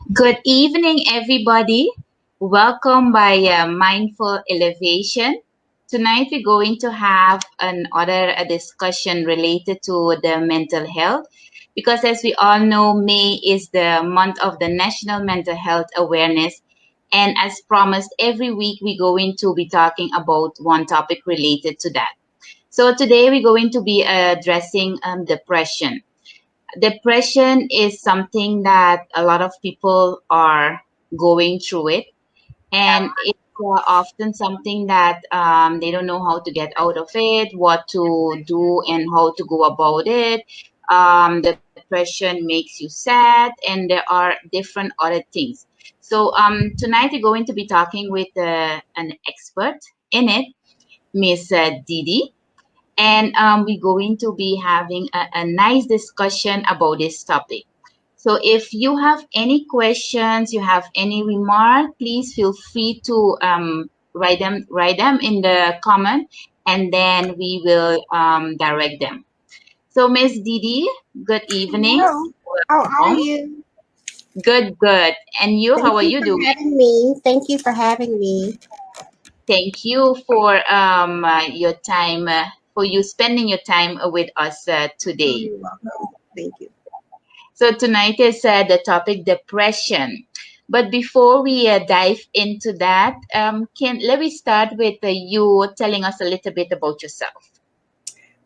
Good evening, everybody. Welcome by Mindful Elevation. Tonight, we're going to have another a discussion related to the mental health because, as we all know, May is the month of the National Mental Health Awareness. And as promised, every week we're going to be talking about one topic related to that. So, today we're going to be addressing depression. Depression is something that a lot of people are going through it, and it's often something that they don't know how to get out of it, what to do, and how to go about it. Depression makes you sad, and there are different other things. So tonight we're going to be talking with an expert in it, Miss Didi, and we're going to be having a nice discussion about this topic. So if you have any questions, you have any remark, please feel free to write them in the comment, and then we will direct them. So Miss Didi, good evening. Hello, how are Welcome. you? Good, good. And you, Thank how are you you for doing? having me. Thank you for having me. Thank you for your time, for you spending your time with us Oh, today. you're welcome. Thank you. So tonight is the topic depression. But before we dive into that, can let me start with you telling us a little bit about yourself.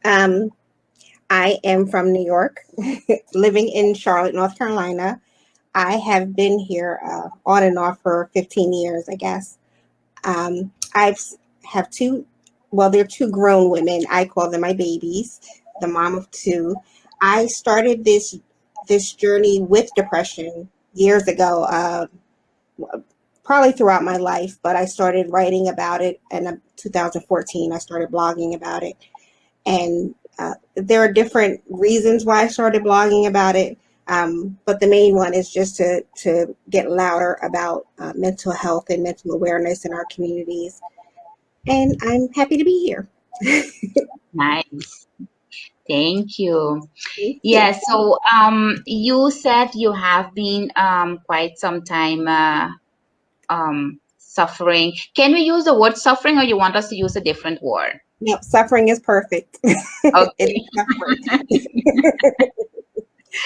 Um, I am from New York, living in Charlotte, North Carolina. I have been here on and off for 15 years, I guess. I've have two, well, they're two grown women. I call them my babies, the mom of two. I started this journey with depression years ago. Probably throughout my life, but I started writing about it in 2014. I started blogging about it. And there are different reasons why I started blogging about it. But the main one is just to get louder about mental health and mental awareness in our communities. And I'm happy to be here. Nice, thank you. Thank you. Yeah, so you said you have been quite some time suffering. Can we use the word suffering, or you want us to use a different word? Yep, suffering is perfect. It is Okay. suffering.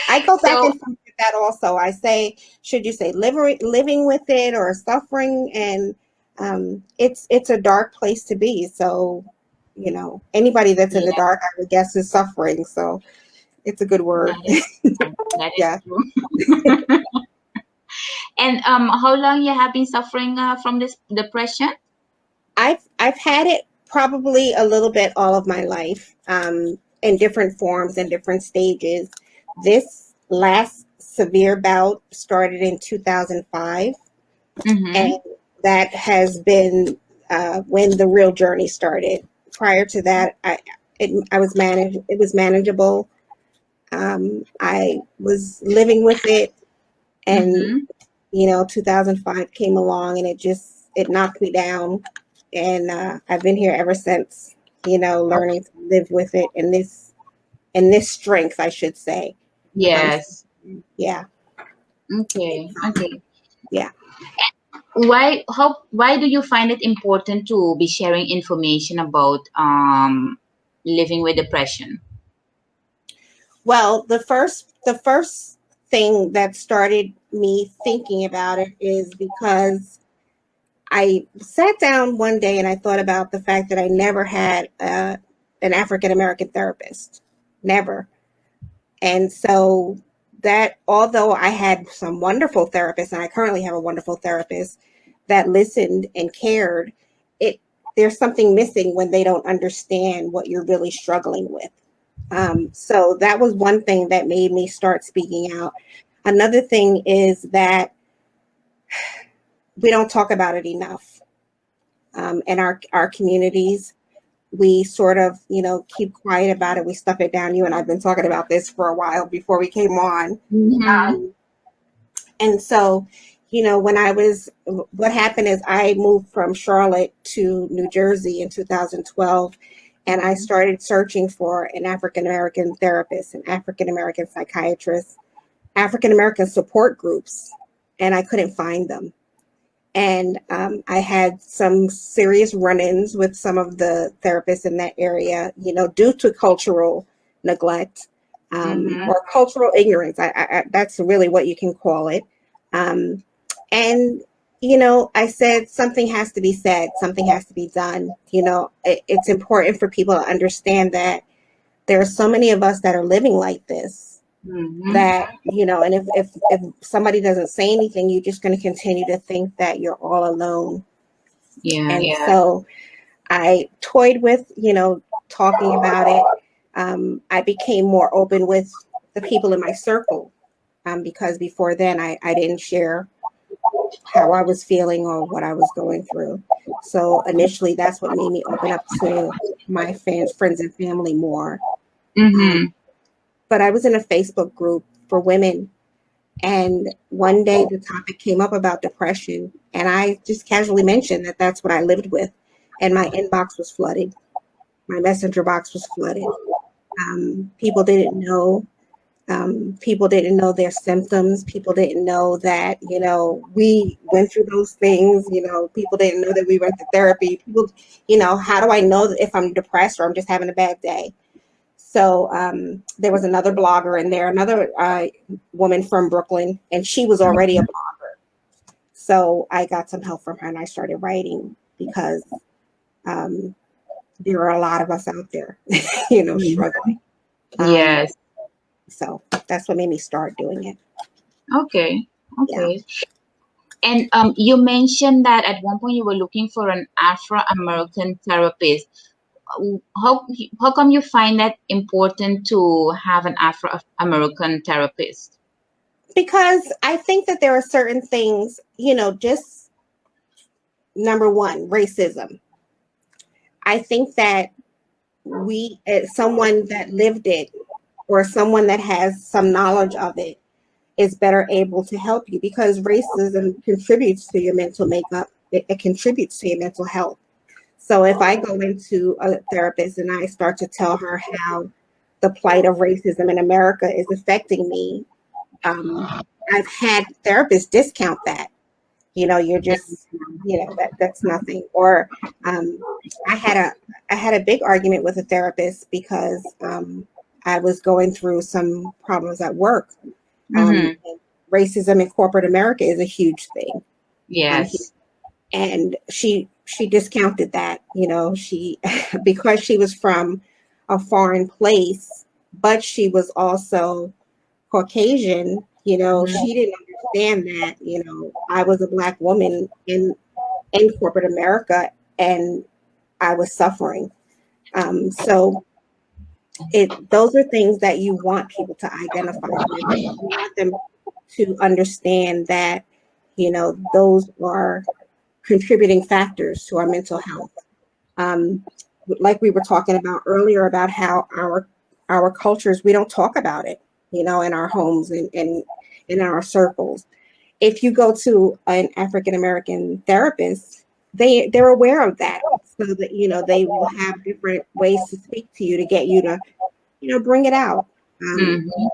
I go back So and forth with that also. I say, should you say living with it or suffering? And it's a dark place to be. So, anybody that's in the yeah, dark, I would guess, is suffering. So it's a good word. that is that is Yeah. true. And how long you have been suffering from this depression? I've had it probably a little bit all of my life, in different forms and different stages. This last severe bout started in 2005, and Mm-hmm. that has been when the real journey started. Prior to that, I was managed. It was manageable. I was living with it, and Mm-hmm. 2005 came along, and it knocked me down, and I've been here ever since. Learning to live with it, and this strength, I should say. Um, Yes. yeah, Okay. Okay. yeah. Why do you find it important to be sharing information about living with depression? Well, the first thing that started me thinking about it is because I sat down one day and I thought about the fact that I never had an African American therapist, never. And so that, although I had some wonderful therapists, and I currently have a wonderful therapist that listened and cared, it there's something missing when they don't understand what you're really struggling with. So that was one thing that made me start speaking out. Another thing is that we don't talk about it enough in our communities. We sort of, keep quiet about it. We stuff it down. You and I've been talking about this for a while before we came on. Mm-hmm. Um, and so, what happened is I moved from Charlotte to New Jersey in 2012, and I started searching for an African American therapist, an African American psychiatrist, African American support groups. and I couldn't find them. And I had some serious run-ins with some of the therapists in that area, due to cultural neglect, Mm-hmm. or cultural ignorance. That's really what you can call it. Um, and I said something has to be said, something has to be done. It's important for people to understand that there are so many of us that are living like this, Mm-hmm. that and if somebody doesn't say anything, you're just going to continue to think that you're all alone. Yeah. And so I toyed with talking about it. I became more open with the people in my circle, because before then I didn't share how I was feeling or what I was going through. So initially that's what made me open up to my friends and family more. um, Mm-hmm. but I was in a Facebook group for women. And one day the topic came up about depression, and I just casually mentioned that that's what I lived with. And my inbox was flooded. My messenger box was flooded. People didn't know. People didn't know their symptoms. People didn't know that, we went through those things. People didn't know that we went to therapy. People, how do I know if I'm depressed or I'm just having a bad day? So there was another blogger in there, another woman from Brooklyn, and she was already a blogger. So I got some help from her, and I started writing because um, there are a lot of us out there, struggling. Um, Yes. so that's what made me start doing it. Okay. Yeah, Okay. And you mentioned that at one point you were looking for an Afro-American therapist. How how come you find that important to have an Afro-American therapist? because I think that there are certain things, just number one, racism. I think that someone that lived it, or someone that has some knowledge of it, is better able to help you, because racism contributes to your mental makeup. It contributes to your mental health. So if I go into a therapist and I start to tell her how the plight of racism in America is affecting me, um, I've had therapists discount that. You're just, that's nothing. Or um, I had a I had a big argument with a therapist because I was going through some problems at work. Mm-hmm. And racism in corporate America is a huge thing. Here. Yes. And she discounted that, she because she was from a foreign place, but she was also Caucasian. She didn't understand that, I was a Black woman in corporate America, and I was suffering. So those are things that you want people to identify with. You want them to understand that, those are contributing factors to our mental health. Um, like we were talking about earlier, about how our cultures, we don't talk about it, in our homes and in our circles. If you go to an African American therapist, they're aware of that, so that they will have different ways to speak to you to get you to bring it out. Um, Mm-hmm.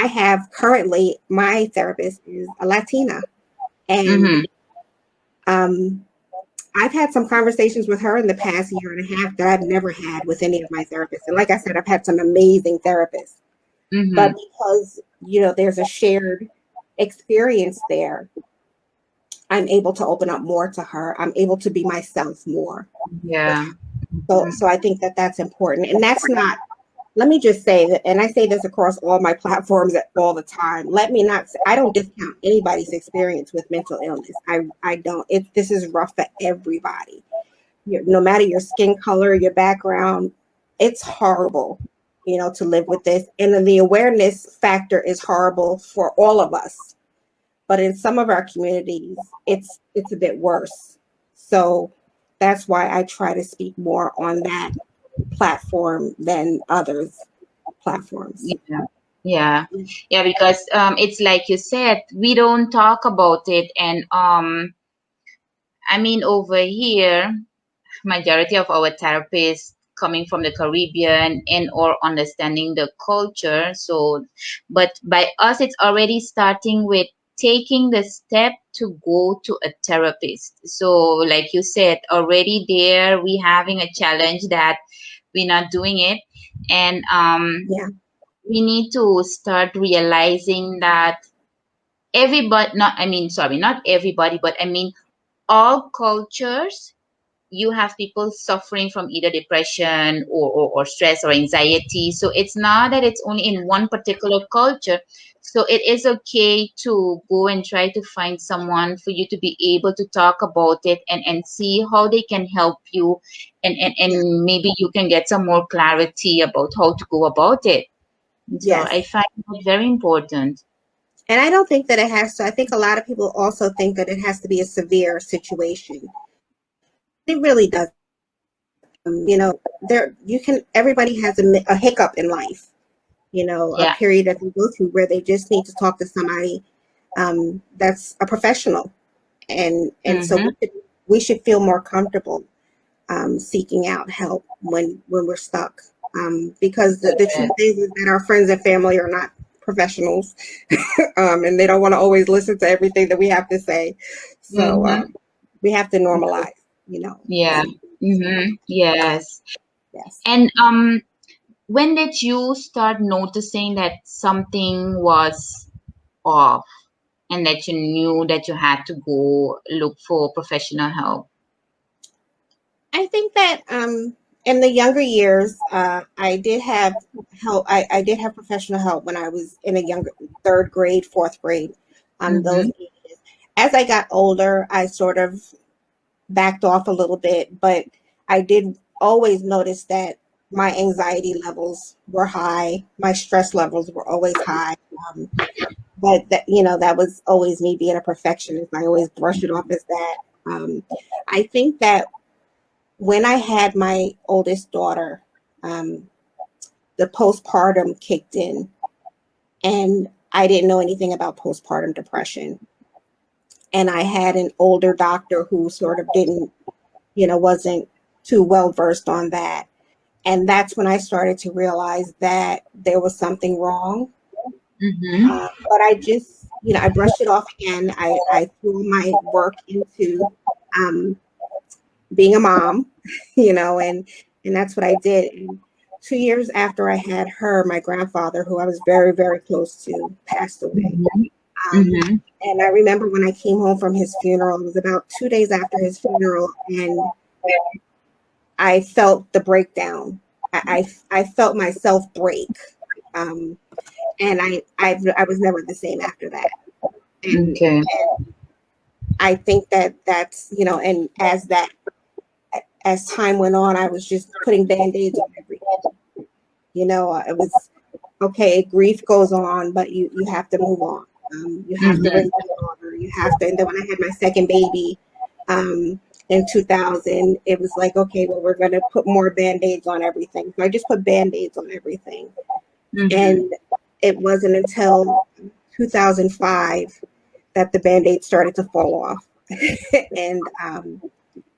I have currently, my therapist is a Latina, and Mm-hmm. um, I've had some conversations with her in the past year and a half that I've never had with any of my therapists. And like I said, I've had some amazing therapists, Mm-hmm. but because, there's a shared experience there, I'm able to open up more to her. I'm able to be myself more with Yeah. her. So I think that that's important. And that's not, let me just say that, and I say this across all my platforms all the time. Let me not say, I don't discount anybody's experience with mental illness. I don't. This is rough for everybody. No matter your skin color, your background, it's horrible, to live with this. And then the awareness factor is horrible for all of us. But in some of our communities, it's a bit worse. So that's why I try to speak more on that platform than others platforms. Yeah. Yeah. Yeah, because it's like you said, we don't talk about it, and I mean, over here majority of our therapists coming from the Caribbean and or understanding the culture. So, but by us, it's already starting with taking the step to go to a therapist. So, like you said, already there we having a challenge that we're not doing it, and Yeah. we need to start realizing that everybody, not I mean, sorry, not everybody, but I mean all cultures, you have people suffering from either depression or stress or anxiety. So it's not that it's only in one particular culture. So it is okay to go and try to find someone for you to be able to talk about it, and see how they can help you, Yeah. and maybe you can get some more clarity about how to go about it. So I Yes. find that very important. And I don't think that it has to. I think a lot of people also think that it has to be a severe situation. It really doesn't. There you can. Everybody has a hiccup in life. A Yeah. period that they go through where they just need to talk to somebody that's a professional, and so Mm-hmm. we should feel more comfortable seeking out help when we're stuck. Because the truth is that our friends and family are not professionals, and they don't want to always listen to everything that we have to say. So Mm-hmm. we have to normalize, Yeah. and Mm-hmm. Yes. yes. And when did you start noticing that something was off, and that you knew that you had to go look for professional help? I think that in the younger years, I did have help. I did have professional help when I was in a younger third grade, fourth grade, those Mm-hmm. ages. As I got older, I sort of backed off a little bit, but I did always notice that my anxiety levels were high, my stress levels were always high. Um, but that was always me being a perfectionist. I always brush it off as that. I think that when I had my oldest daughter, um, the postpartum kicked in, and I didn't know anything about postpartum depression. And I had an older doctor who sort of didn't, wasn't too well versed on that. And that's when I started to realize that there was something wrong. Mm-hmm. But I just, I brushed it off again. I threw my work into um, being a mom, and that's what I did. And 2 years after I had her, my grandfather, who I was very, very close to, passed away. Mm-hmm. Um, Mm-hmm. and I remember when I came home from his funeral, it was about 2 days after his funeral, and I felt the breakdown. I felt myself break. Um, and I was never the same after that. And Okay. I think that that's, and as time went on, I was just putting band-aids on everything. It was okay. Grief goes on, but you have to move on. You have to Mm-hmm. raise your daughter. You have to. And then when I had my second baby um, in 2000, it was like, okay, well, we're going to put more band-aids on everything. So I just put band-aids on everything. Mm-hmm. And it wasn't until 2005 that the band-aid started to fall off. And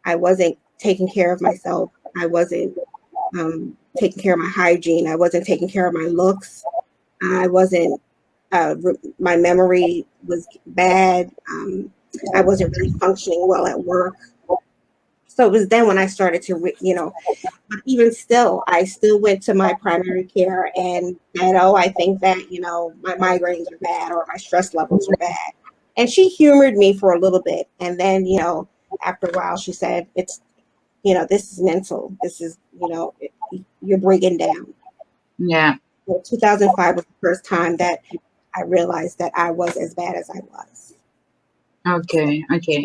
I wasn't taking care of myself. I wasn't taking care of my hygiene. I wasn't taking care of my looks. I wasn't, my memory was bad. I wasn't really functioning well at work. So it was then when I started to, but even still, I still went to my primary care and said, oh, I think that, my migraines are bad or my stress levels are bad. And she humored me for a little bit. And then, after a while, she said, this is mental. This is, you're breaking down. Yeah. Well, 2005 was the first time that I realized that I was as bad as I was. Okay. Okay.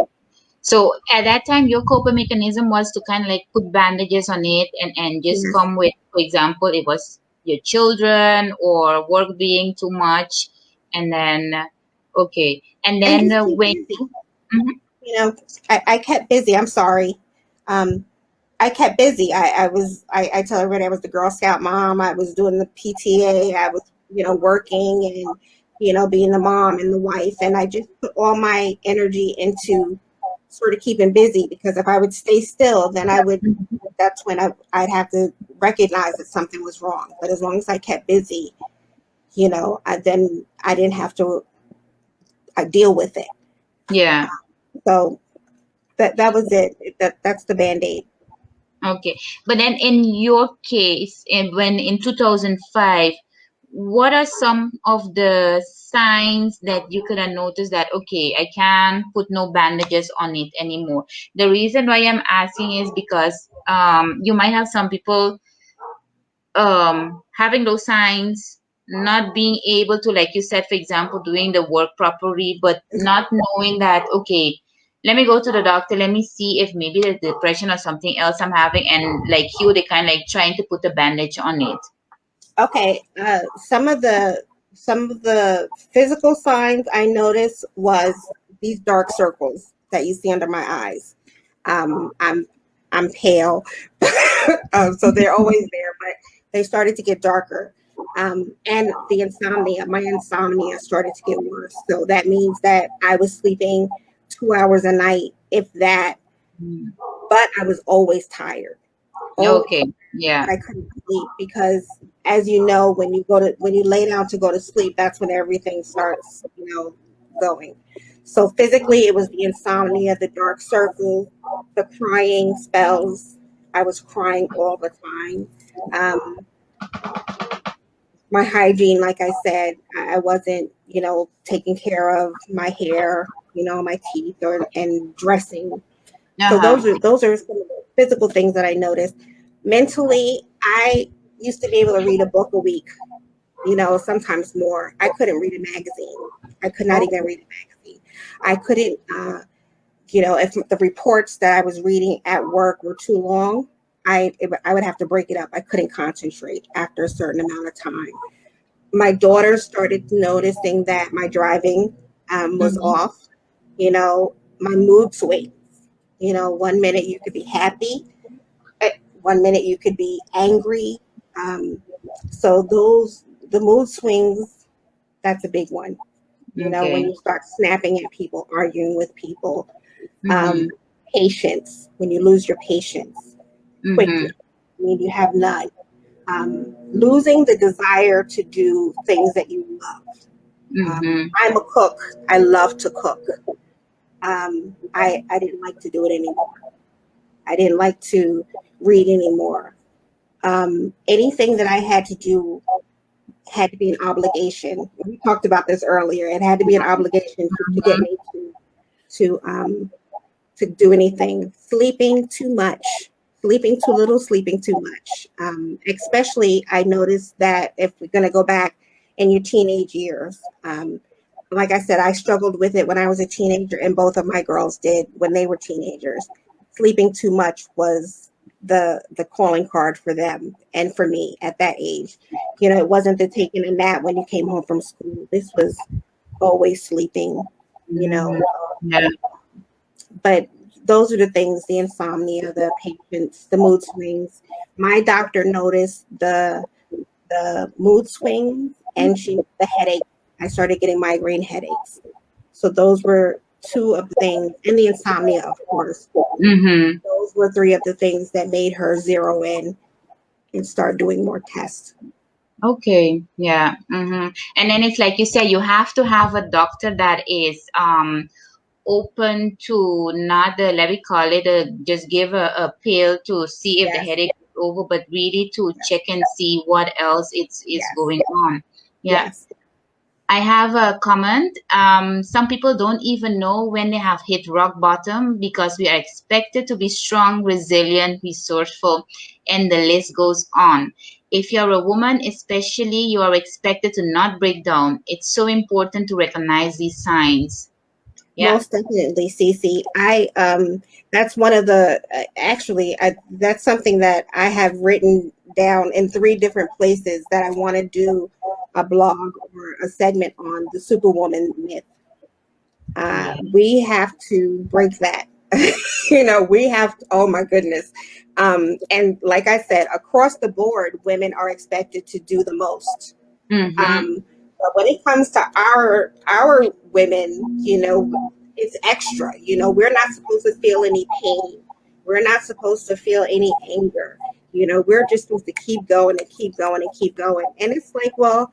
So at that time, your coping mechanism was to kind of like put bandages on it, and just Yes. come with, for example, it was your children or work being too much, and then okay, and And then just keep when. busy. Mhm. You know, I kept busy. I'm sorry. Um, I kept busy. I tell everybody I was the Girl Scout mom. I was doing the PTA. I was, working and, being the mom and the wife. And I just put all my energy into sort of keeping busy because if I would stay still, then that's when I'd have to recognize that something was wrong. But as long as I kept busy, then I didn't have to deal with it. Yeah. So that was it. That's the Band-Aid. Okay. But then in your case, when in 2005, what are some of the signs that you could have noticed that, okay, I can't put no bandages on it anymore? The reason why I'm asking is because you might have some people having those signs, not being able to, like you said, for example, doing the work properly, but not knowing that, okay, let me go to the doctor, let me see if maybe there's depression or something else I'm having, and like you, they kind of like trying to put a bandage on it. Okay, some of the physical signs I noticed was these dark circles that you see under my eyes. Um, I'm I'm pale, so they're always there, but they started to get darker. And the insomnia, my insomnia started to get worse. So that means that I was sleeping 2 hours a night, if that. Mm. But I was always tired. Always, Okay. Yeah. but I couldn't sleep because, as you know, when you lay down to go to sleep, that's when everything starts, going. So physically, it was the insomnia, the dark circles, the crying spells. I was crying all the time. Um, my hygiene, like I said, I wasn't, taking care of my hair, my teeth, or and dressing. So Uh-huh. those are some of the physical things that I noticed. Mentally, I used to be able to read a book a week, sometimes more. I couldn't read a magazine. I could not even read a magazine. I couldn't, if the reports that I was reading at work were too long, I would have to break it up. I couldn't concentrate after a certain amount of time. My daughter started noticing that my driving was Mm-hmm. off. My mood swings. 1 minute you could be happy, 1 minute you could be angry. Um, so the mood swings, that's a big one. When Okay. you start snapping at people, arguing with people, Mm-hmm. um, patience, when you lose your patience Mm-hmm. quickly, I mean, you have none. Losing the desire to do things that you love. Mm-hmm. I'm a cook. I love to cook. I didn't like to do it anymore. I didn't like to read anymore. Anything that I had to do had to be an obligation. We talked about this earlier. It had to be an obligation to get me to um, to do anything. Sleeping too much, sleeping too little, sleeping too much. Especially, I noticed that if we're going to go back in your teenage years, like I said, I struggled with it when I was a teenager, and both of my girls did when they were teenagers. Sleeping too much was the calling card for them and for me at that age. It wasn't the taking a nap when you came home from school. This was always sleeping. You Mm-hmm. know, Yeah. but those are the things: the insomnia, the patience, the mood swings. My doctor noticed the mood swings, and the headache. I started getting migraine headaches. So those were two of the things, and the insomnia, of course. Mm-hmm. Those were three of the things that made her zero in and start doing more tests. Okay, yeah. Mm-hmm. And then it's like you said, you have to have a doctor that is open to not the, let me call it a, just give a pill to see if the Yes, headache is over, but really to yes, check and see what else is yes, going on. Yeah. yes. I have a comment. Some people don't even know when they have hit rock bottom because we are expected to be strong, resilient, resourceful, and the list goes on. If you're a woman, especially, you are expected to not break down. It's so important to recognize these signs. Yeah. Most definitely, Cece. That's one of the actually, that's something that I have written down in three different places that I want to do a blog or a segment on the Superwoman myth. Yeah. We have to break that. We have to, oh my goodness. And like I said, across the board, women are expected to do the most. Mm-hmm. But when it comes to our women, it's extra. We're not supposed to feel any pain. We're not supposed to feel any anger. We're just supposed to keep going and keep going and keep going. And it's like, well,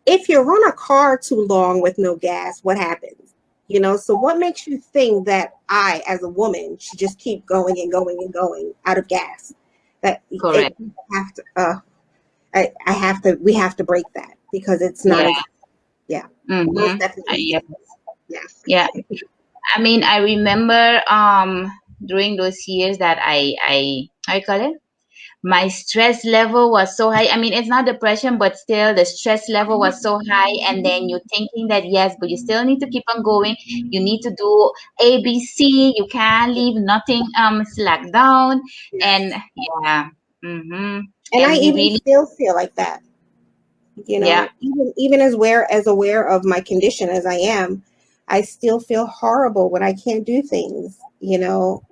if you run a car too long with no gas, what happens? You know, so what makes you think that I, as a woman, should just keep going and going and going out of gas? That it Correct. have to. I have to. We have to break that because it's Yeah. not as. Yeah, most Mm-hmm. definitely. Yeah. Yes. Yeah. I mean, I remember during those years that I how you call it? My stress level was so high. I mean, it's not depression, but still the stress level was so high. And then you're thinking that yes, but you still need to keep on going. You need to do ABC. You can't leave nothing slack down. And Yes. yeah, mm-hmm. And I And we even really still feel like that. You yeah, know, even as aware of my condition as I am, I still feel horrible when I can't do things. You know,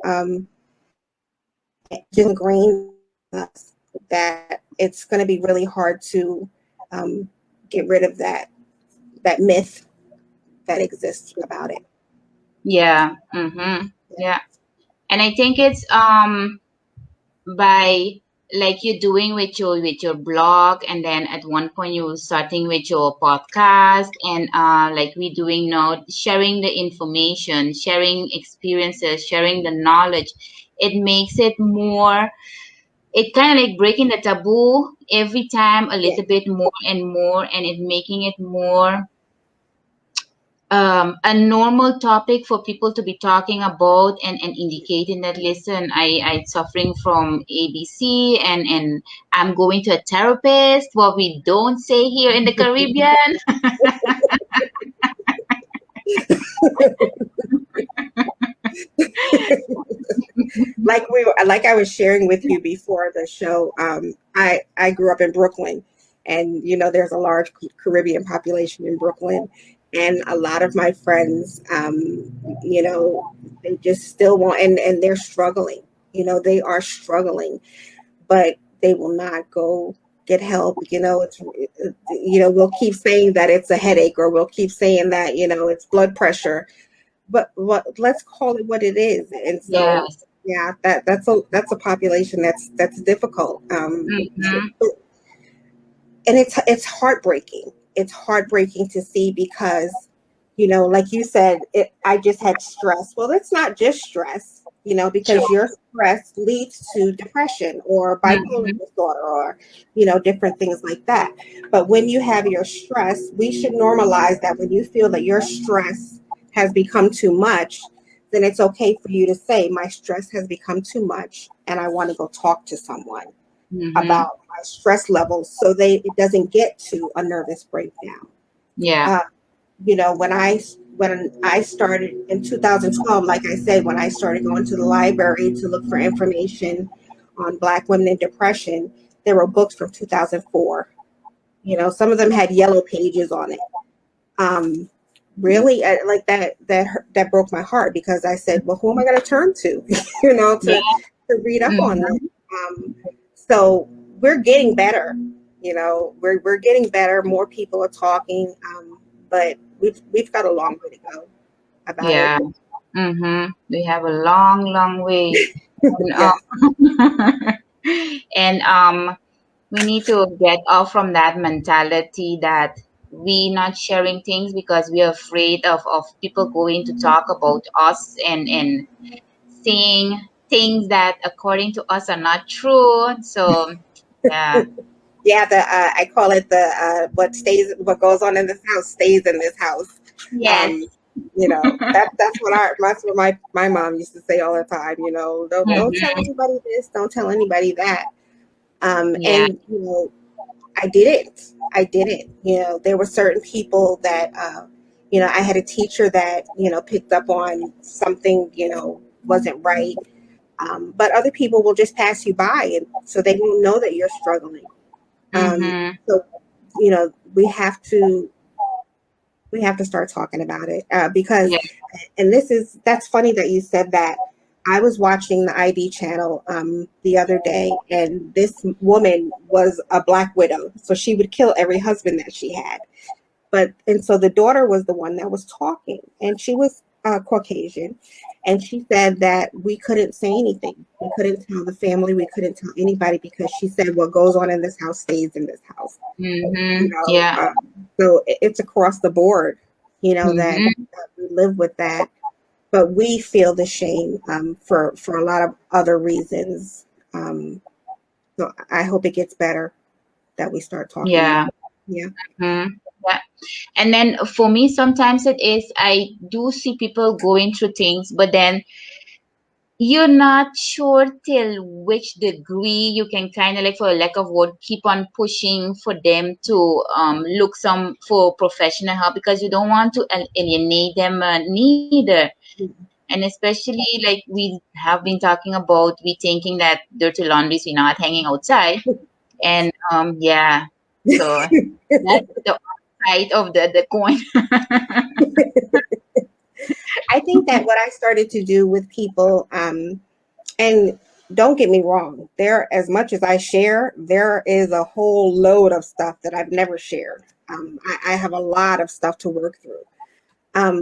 just ingrained in us that it's going to be really hard to get rid of that myth that exists about it. yeah, mm-hmm. Yeah. And I think it's by like you're doing with your blog, and then at one point you were starting with your podcast, and like we doing now, sharing the information, sharing experiences, sharing the knowledge. It makes it more, it kind of like breaking the taboo every time a Yeah. little bit more and more, and it making it more a normal topic for people to be talking about, and indicating that listen, I suffering from ABC, and I'm going to a therapist, what we don't say here in the Caribbean. Like I was sharing with you before the show, I grew up in Brooklyn, and you know there's a large Caribbean population in Brooklyn, and a lot of my friends, you know, they just still want, and they're struggling. You know, they are struggling, but they will not go get help. You know, we'll keep saying that it's a headache, or we'll keep saying that it's blood pressure, but let's call it what it is. And so, Yes. yeah, that's a population that's difficult. Mm-hmm. And it's heartbreaking. It's heartbreaking to see because, like you said, I just had stress. Well, it's not just stress, because Sure. your stress leads to depression or bipolar Mm-hmm. disorder or, different things like that. But when you have your stress, we should normalize that when you feel that your stress has become too much, then it's okay for you to say, my stress has become too much and I want to go talk to someone Mm-hmm. about my stress levels so it doesn't get to a nervous breakdown. Yeah. Uh, when I started in 2012, like I said, when I started going to the library to look for information on Black women and depression, there were books from 2004. Some of them had yellow pages on it. Um, really, like that broke my heart because I said, well, who am I going to turn to, Yeah. to read up on this? Mm-hmm. So we're getting better. We're getting better. More people are talking, but we've got a long way to go about it. Yeah. Mm-hmm. We have a long, long way. And, Yes, and we need to get off from that mentality that we not sharing things because we are afraid of people going to talk about us, and saying things that according to us are not true. So yeah. yeah. I call it the what goes on in this house stays in this house. Yes. Um, that's what my mom used to say all the time. Don't tell Mm-hmm. anybody this, don't tell anybody that. Yeah. And I didn't. I didn't. There were certain people that, I had a teacher that, picked up on something, wasn't right. But other people will just pass you by, and so they won't know that you're struggling. Mm-hmm. So, you know, we have to we have to start talking about it because, Yeah. and that's funny that you said that. I was watching the ID channel the other day, and this woman was a Black widow, so she would kill every husband that she had. And so the daughter was the one that was talking, and she was Caucasian, and she said that we couldn't say anything, we couldn't tell the family, we couldn't tell anybody because she said what goes on in this house stays in this house. Mm-hmm. Yeah. So it's across the board. that Mm-hmm. we live with that, but we feel the shame for a lot of other reasons. So I hope it gets better that we start talking about Yeah. it. Yeah. Mm-hmm. Yeah. And then for me, sometimes it is, I do see people going through things, but then you're not sure till which degree you can kind of, like, for lack of word, keep on pushing for them to look some for professional help, because you don't want to alienate them neither. And especially, like, we have been talking about, we thinking that dirty laundries, we're not hanging outside. And yeah, so that's the side of the coin. I think that what I started to do with people, and don't get me wrong, there, as much as I share, there is a whole load of stuff that I've never shared. I have a lot of stuff to work through.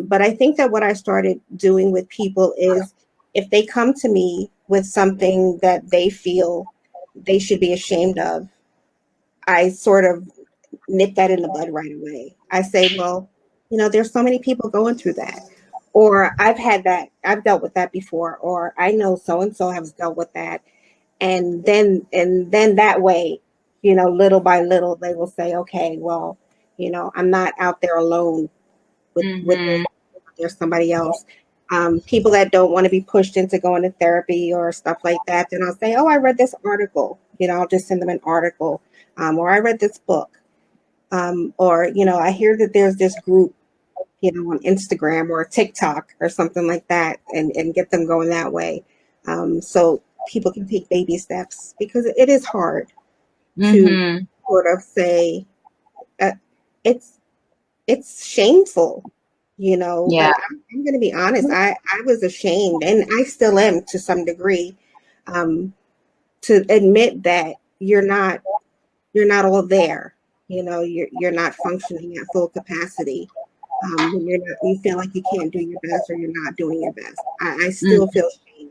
But I think that what I started doing with people is, if they come to me with something that they feel they should be ashamed of, I sort of nip that in the bud right away. I say, well, there's so many people going through that. Or I've dealt with that before, or I know so and so has dealt with that. And then that way, little by little, they will say, okay, well, I'm not out there alone with this. Mm-hmm. There's somebody else. People that don't want to be pushed into going to therapy or stuff like that, then I'll say, oh, I read this article. I'll just send them an article. Or I read this book. Or, I hear that there's this group, on Instagram or TikTok or something like that, and get them going that way. So people can take baby steps, because it is hard to Mm-hmm. sort of say, uh, it's it's shameful, Yeah. but I'm going to be honest. I was ashamed, and I still am to some degree, um, to admit that you're not all there. You're not functioning at full capacity. When you feel like you can't do your best, or you're not doing your best. I still Mm-hmm. feel shame.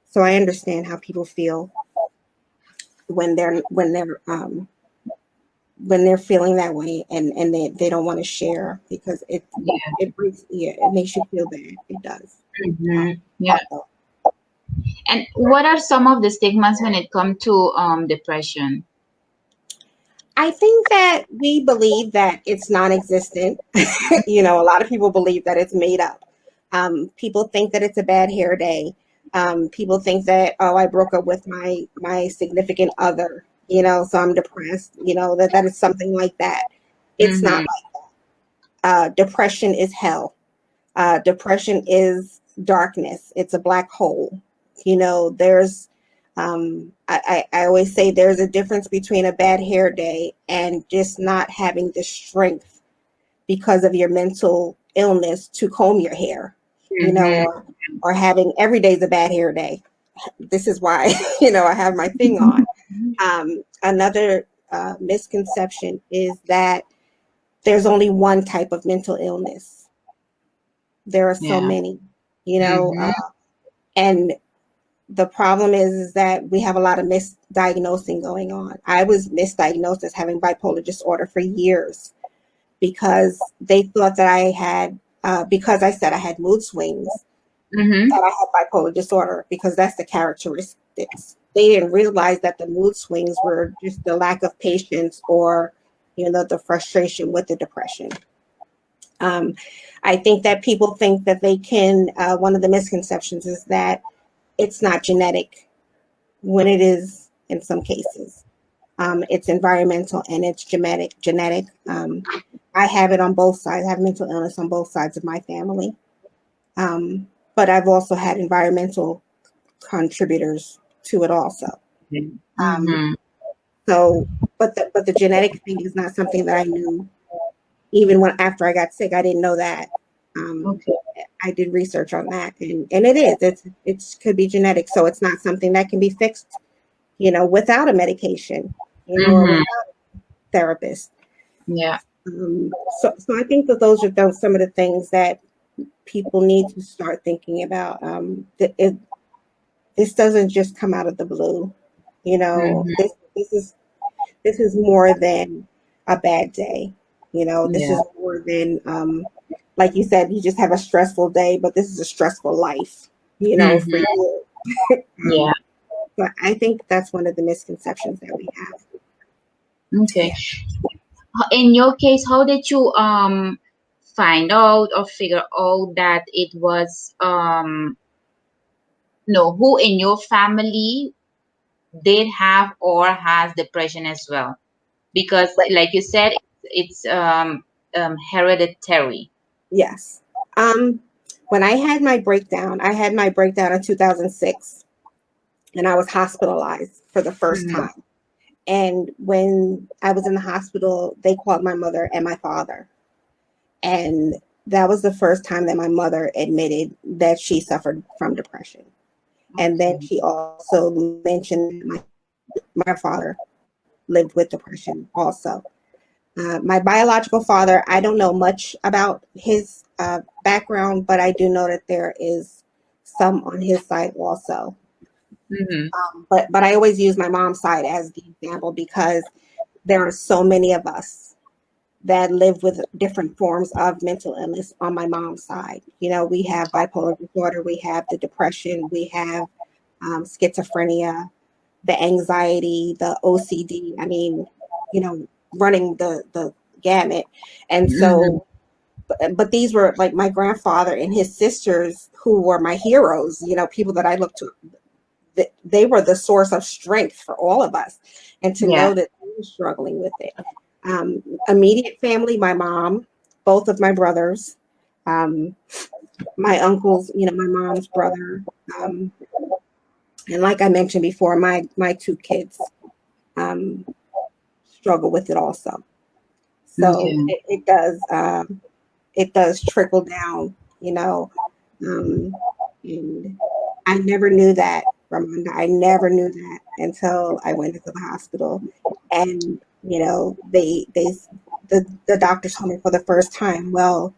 So I understand how people feel when they're feeling that way, and they don't want to share, because it Yeah. it brings yeah, it makes you feel bad. It does. Mm-hmm. Um, Yeah. so And what are some of the stigmas when it comes to depression? I think that we believe that it's non-existent. A lot of people believe that it's made up. People think that it's a bad hair day. People think that, oh, I broke up with my significant other, so I'm depressed. That is something like that. It's not. Mm-hmm. Depression is hell. Depression is darkness. It's a black hole. There's, I always say there's a difference between a bad hair day and just not having the strength because of your mental illness to comb your hair, Mm-hmm. or having every day's a bad hair day. This is why, I have my thing on. Another misconception is that there's only one type of mental illness. There are so Yeah. many, Mm-hmm. and the problem is that we have a lot of misdiagnosing going on. I was misdiagnosed as having bipolar disorder for years, because they thought that I had, because I said I had mood swings, Mm-hmm. that I had bipolar disorder, because that's the characteristics. They didn't realize that the mood swings were just the lack of patience, or, the frustration with the depression. Um, I think that people think that they can, one of the misconceptions is that it's not genetic, when it is in some cases. It's environmental, and it's genetic. I have it on both sides. I have mental illness on both sides of my family. But I've also had environmental contributors to it also. Um, Mm-hmm. so, but the genetic thing is not something that I knew. Even when after I got sick, I didn't know that. Um, Okay. I did research on that, and it could be genetic. So it's not something that can be fixed, without a medication, or Mm-hmm. without a therapist. Yeah. So I think that those are some of the things that people need to start thinking about. This doesn't just come out of the blue. Mm-hmm. This is more than a bad day. This Yeah. is more than like you said, you just have a stressful day, but this is a stressful life, for Mm-hmm. you. Yeah. um, but I think that's one of the misconceptions that we have. Okay. Yeah. In your case, how did you find out or figure out that it was no, who in your family did have or has depression as well? Because, Right. like you said, it's hereditary. Yes. Um, when I had my breakdown in 2006, and I was hospitalized for the first Mm-hmm. time. And when I was in the hospital, they called my mother and my father. And that was the first time that my mother admitted that she suffered from depression. And then Okay. she also mentioned that my father lived with depression also. My biological father, I don't know much about his background, but I do know that there is some on his side also. Mm-hmm. But I always use my mom's side as the example because there are so many of us that live with different forms of mental illness on my mom's side. We have bipolar disorder, we have the depression, we have schizophrenia, the anxiety, the OCD. I mean, running the gamut. And Mm-hmm. so, but these were like my grandfather and his sisters who were my heroes, people that I looked to. They were the source of strength for all of us. And to Yeah. know that they were struggling with it. Immediate family, my mom, both of my brothers, um, my uncles, my mom's brother. Um, and like I mentioned before, my two kids um, struggle with it also. So Okay. it does trickle down, um, and I never knew that, Ramanda. I never knew that until I went into the hospital, and the doctor told me for the first time, well,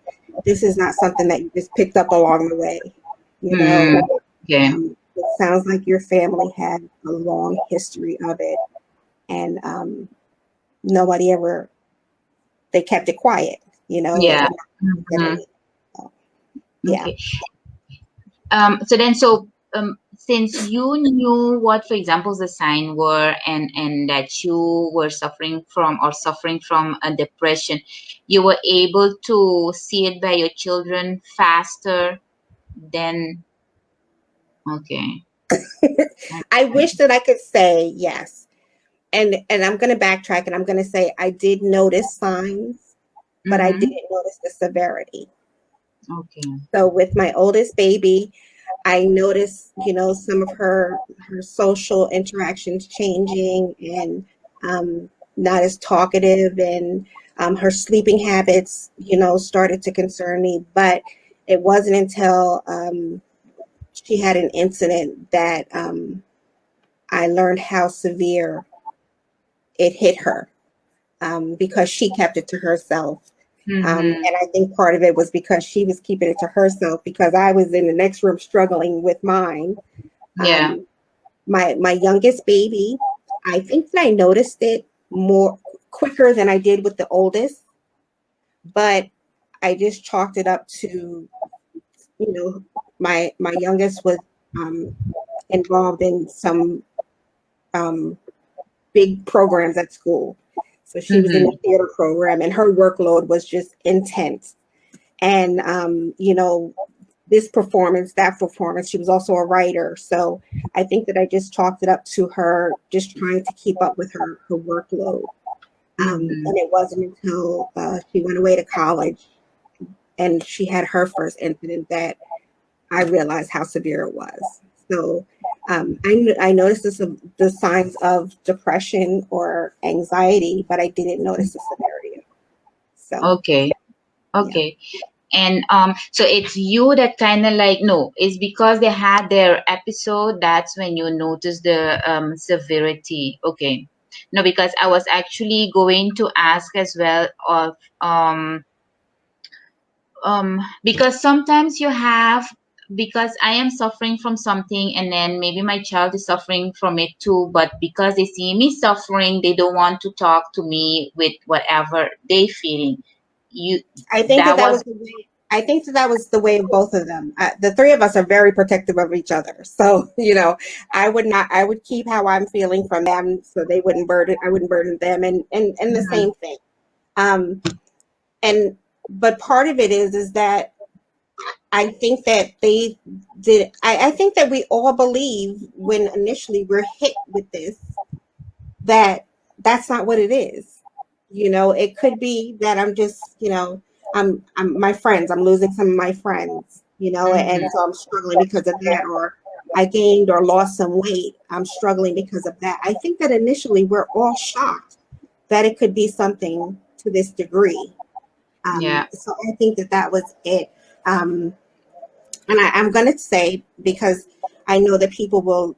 this is not something that you just picked up along the way, you know. Mm-hmm. Okay. It sounds like your family had a long history of it, and nobody ever they kept it quiet, Yeah. and said Mm-hmm. anything. So, yeah. Okay. Since you knew what, for example, the sign were, and that you were suffering from a depression, you were able to see it by your children faster than. Okay. I wish that I could say yes. And I'm going to backtrack and I'm going to say I did notice signs, but I Mm-hmm. didn't notice the severity. Okay. So with my oldest baby, I noticed, some of her social interactions changing and not as talkative, and her sleeping habits, started to concern me. But it wasn't until she had an incident that I learned how severe it hit her, because she kept it to herself. Mm-hmm. And I think part of it was because she was keeping it to herself because I was in the next room struggling with mine. Yeah. Um, my youngest baby, I think that I noticed it more quicker than I did with the oldest, but I just chalked it up to, you know my youngest was um, involved in some um, big programs at school. So she was in the Mm-hmm. theater program and her workload was just intense. And, this performance, that performance, she was also a writer. So I think that I just chalked it up to her just trying to keep up with her workload. Mm-hmm. And it wasn't until she went away to college and she had her first incident that I realized how severe it was. So I noticed the signs of depression or anxiety, but I didn't notice the severity of it. So, Okay. yeah. Okay. And so it's you that kind of like, no, it's because they had their episode, that's when you notice the severity. Okay. No, because I was actually going to ask as well of because sometimes you have, because I am suffering from something and then maybe my child is suffering from it too, but because they see me suffering, they don't want to talk to me with whatever they feeling. You I think that that that was. was the way. I think that that was the way of both of them. The three of us are very protective of each other. So, I would not, I would keep how I'm feeling from them so they wouldn't burden, I wouldn't burden them and the Mhm. same thing. Um, and, but part of it is that I think that they did, I think that we all believe when initially we're hit with this, that that's not what it is. It could be that I'm just, I'm my friends, I'm losing some of my friends, Mhm. and so I'm struggling because of that, or I gained or lost some weight. I'm struggling because of that. I think that initially we're all shocked that it could be something to this degree. Yeah. So I think that that was it. Um, and I'm going to say, because I know that people will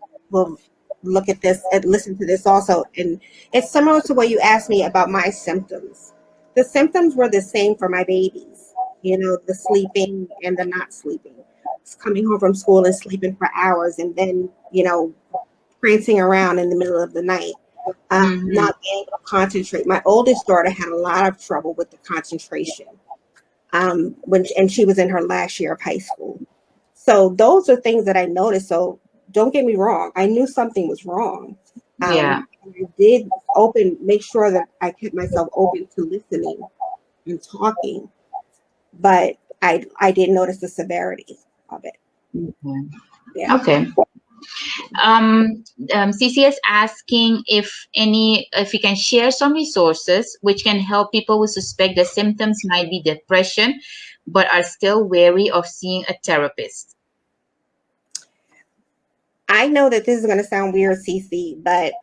look at this and listen to this also, and it's similar to what you asked me about my symptoms. The symptoms were the same for my babies, the sleeping and the not sleeping. It's coming home from school and sleeping for hours, and then prancing around in the middle of the night, Mhm. not being able to concentrate. My oldest daughter had a lot of trouble with the concentration, and she was in her last year of high school. So those are things that I noticed. So don't get me wrong, I knew something was wrong. Yeah. And I did make sure that I kept myself open to listening and talking, but I didn't notice the severity of it. Mhm. Yeah. Okay. Um, CC is asking if you can share some resources which can help people who suspect the symptoms might be depression, but are still wary of seeing a therapist. I know that this is going to sound weird, Cece, but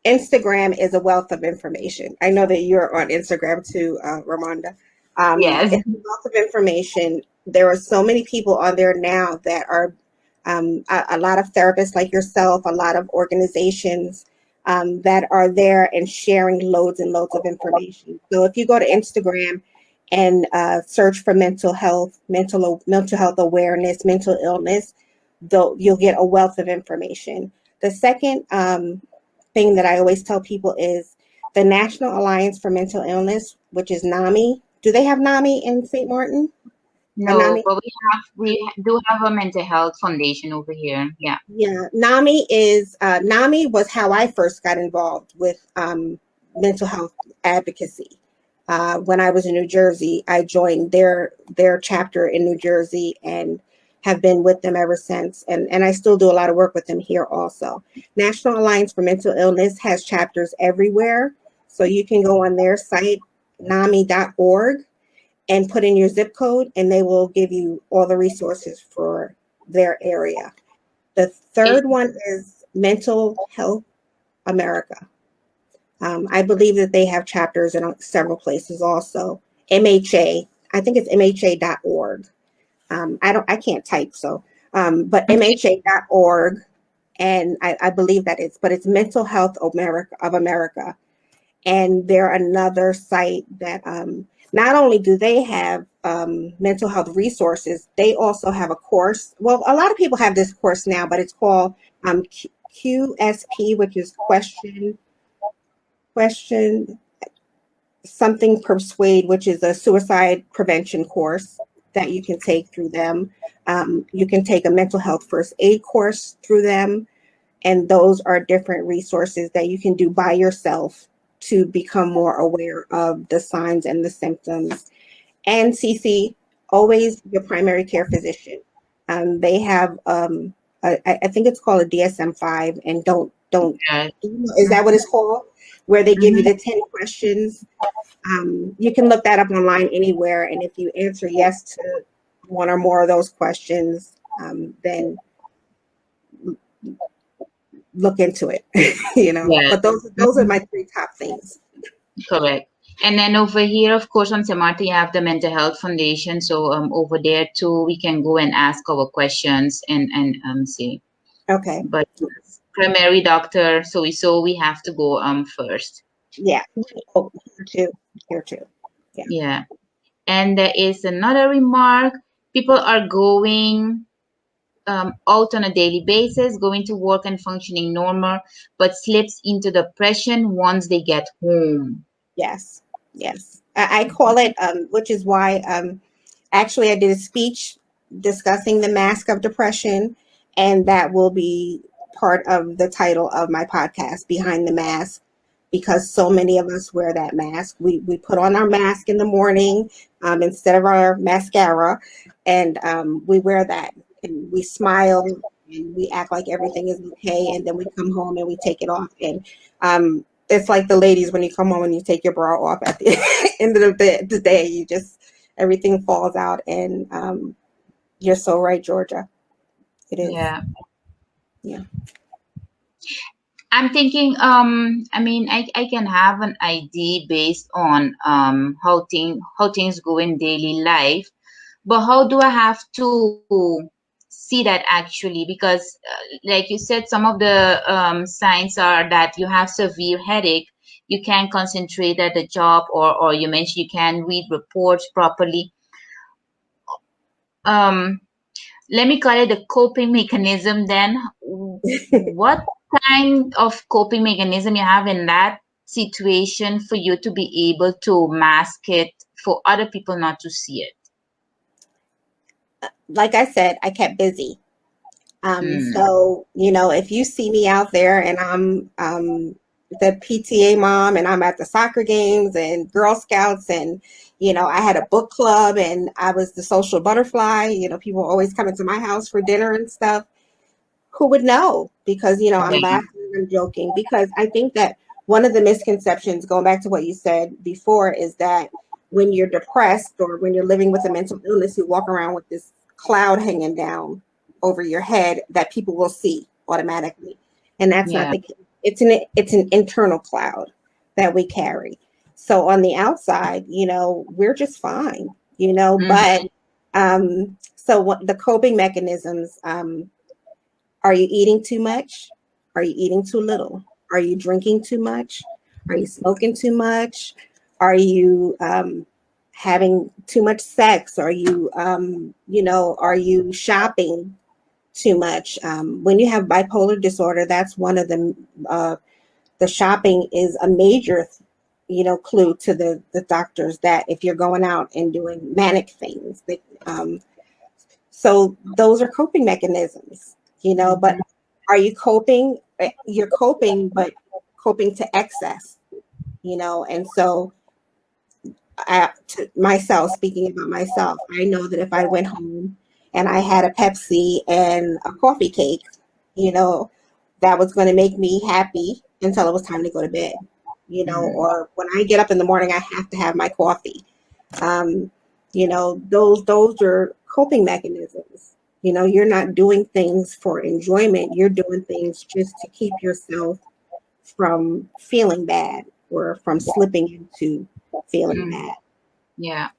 Instagram is a wealth of information. I know that you're on Instagram too, Ramonda. Yes. It's a wealth of information. There are so many people on there now that are a lot of therapists like yourself, a lot of organizations that are there and sharing loads and loads of information. So if you go to Instagram and search for mental health awareness, mental illness, though you'll get a wealth of information. The second thing that I always tell people is the National Alliance for Mental Illness, which is NAMI. Do they have NAMI in St. Martin? A No, NAMI? but we do have a mental health foundation over here. Yeah. Yeah, NAMI was how I first got involved with mental health advocacy. When I was in New Jersey, I joined their chapter in New Jersey and have been with them ever since. And I still do a lot of work with them here also. National Alliance for Mental Illness has chapters everywhere. So you can go on their site, NAMI.org, and put in your zip code, and they will give you all the resources for their area. The It, third one is Mental Health America. I believe that they have chapters in several places also. MHA, I think it's MHA.org. I can't type, so, but MHA.org, and I believe that but it's Mental Health America. And they're another site that not only do they have mental health resources, they also have a course. Well, a lot of people have this course now, but it's called QSP, which is question something persuade, which is a suicide prevention course that you can take through them. You can take a mental health first aid course through them, and those are different resources that you can do by yourself to become more aware of the signs and the symptoms. And CC, always your primary care physician. They have, I think it's called a DSM-5, and don't, yeah. is that what it's called? Where they give you Mhm. the 10 questions. You can look that up online anywhere. And if you answer yes to one or more of those questions, then look into it, Yeah. But those are Mhm. my three top things. Correct. And then over here, of course, on Samarthi, you have the Mental Health Foundation. So over there too, we can go and ask our questions and see. Okay. But primary doctor, so we have to go first. Yeah. Oh, here too. Here too. Yeah. Yeah. And there is another remark. People are going out on a daily basis, going to work and functioning normal, but slips into depression once they get home. Yes. Yes. I call it, which is why actually, I did a speech discussing the mask of depression, and that will be part of the title of my podcast, Behind the Mask, because so many of us wear that mask. We put on our mask in the morning instead of our mascara, and we wear that, and we smile and we act like everything is okay, and then we come home and we take it off. And it's like the ladies, when you come home and you take your bra off at the end of the day, you just, everything falls out. And you're so right, Georgia. It is. Yeah. Yeah. I'm thinking, I mean, I can have an idea based on how things go in daily life, but how do I have to see that actually? Because, like you said, some of the signs are that you have severe headache, you can't concentrate at the job, or you mentioned you can't read reports properly. Um, Let me call it the coping mechanism then. What kind of coping mechanism you have in that situation for you to be able to mask it for other people not to see it? Like I said, I kept busy. Mm. So, if you see me out there and I'm the PTA mom and I'm at the soccer games and Girl Scouts, and, I had a book club and I was the social butterfly, people always coming to my house for dinner and stuff. Who would know? Because, I'm Yeah. laughing, I'm joking, because I think that one of the misconceptions, going back to what you said before, is that when you're depressed or when you're living with a mental illness, you walk around with this cloud hanging down over your head that people will see automatically. And that's not Yeah. the case. It's an internal cloud that we carry. So on the outside, we're just fine, but Mm-hmm. so what the coping mechanisms, are you eating too much? Are you eating too little? Are you drinking too much? Are you smoking too much? Are you having too much sex? Are you shopping too much? When you have bipolar disorder, that's one of the shopping is a major, clue to the doctors, that if you're going out and doing manic things, so those are coping mechanisms, but Mm-hmm. are you coping? You're coping, but coping to excess, and so myself, speaking about myself, I know that if I went home and I had a Pepsi and a coffee cake, you know, that was going to make me happy until it was time to go to bed, Mm. or when I get up in the morning, I have to have my coffee. Um, those are coping mechanisms. You're not doing things for enjoyment. You're doing things just to keep yourself from feeling bad or from slipping into feeling Mm. bad. Yeah.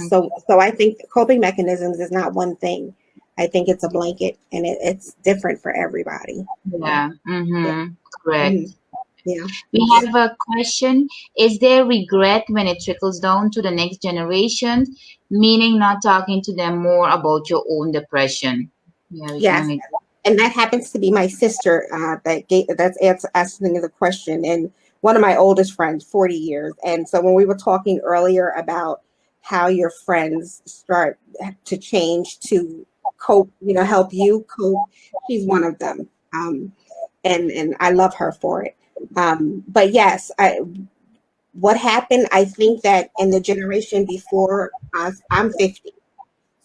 So I think coping mechanisms is not one thing. I think it's a blanket, and it's different for everybody. Yeah. Yeah. Mm-hmm. Hmm. Correct. Yeah. We have a question. Is there regret when it trickles down to the next generation, meaning not talking to them more about your own depression? Yeah, we can Yes. only. And that happens to be my sister, that's asking the question, and one of my oldest friends, 40 years. And so when we were talking earlier about how your friends start to change to cope, help you cope, she's one of them. And I love her for it. But yes, what happened, I think that in the generation before us, I'm 50.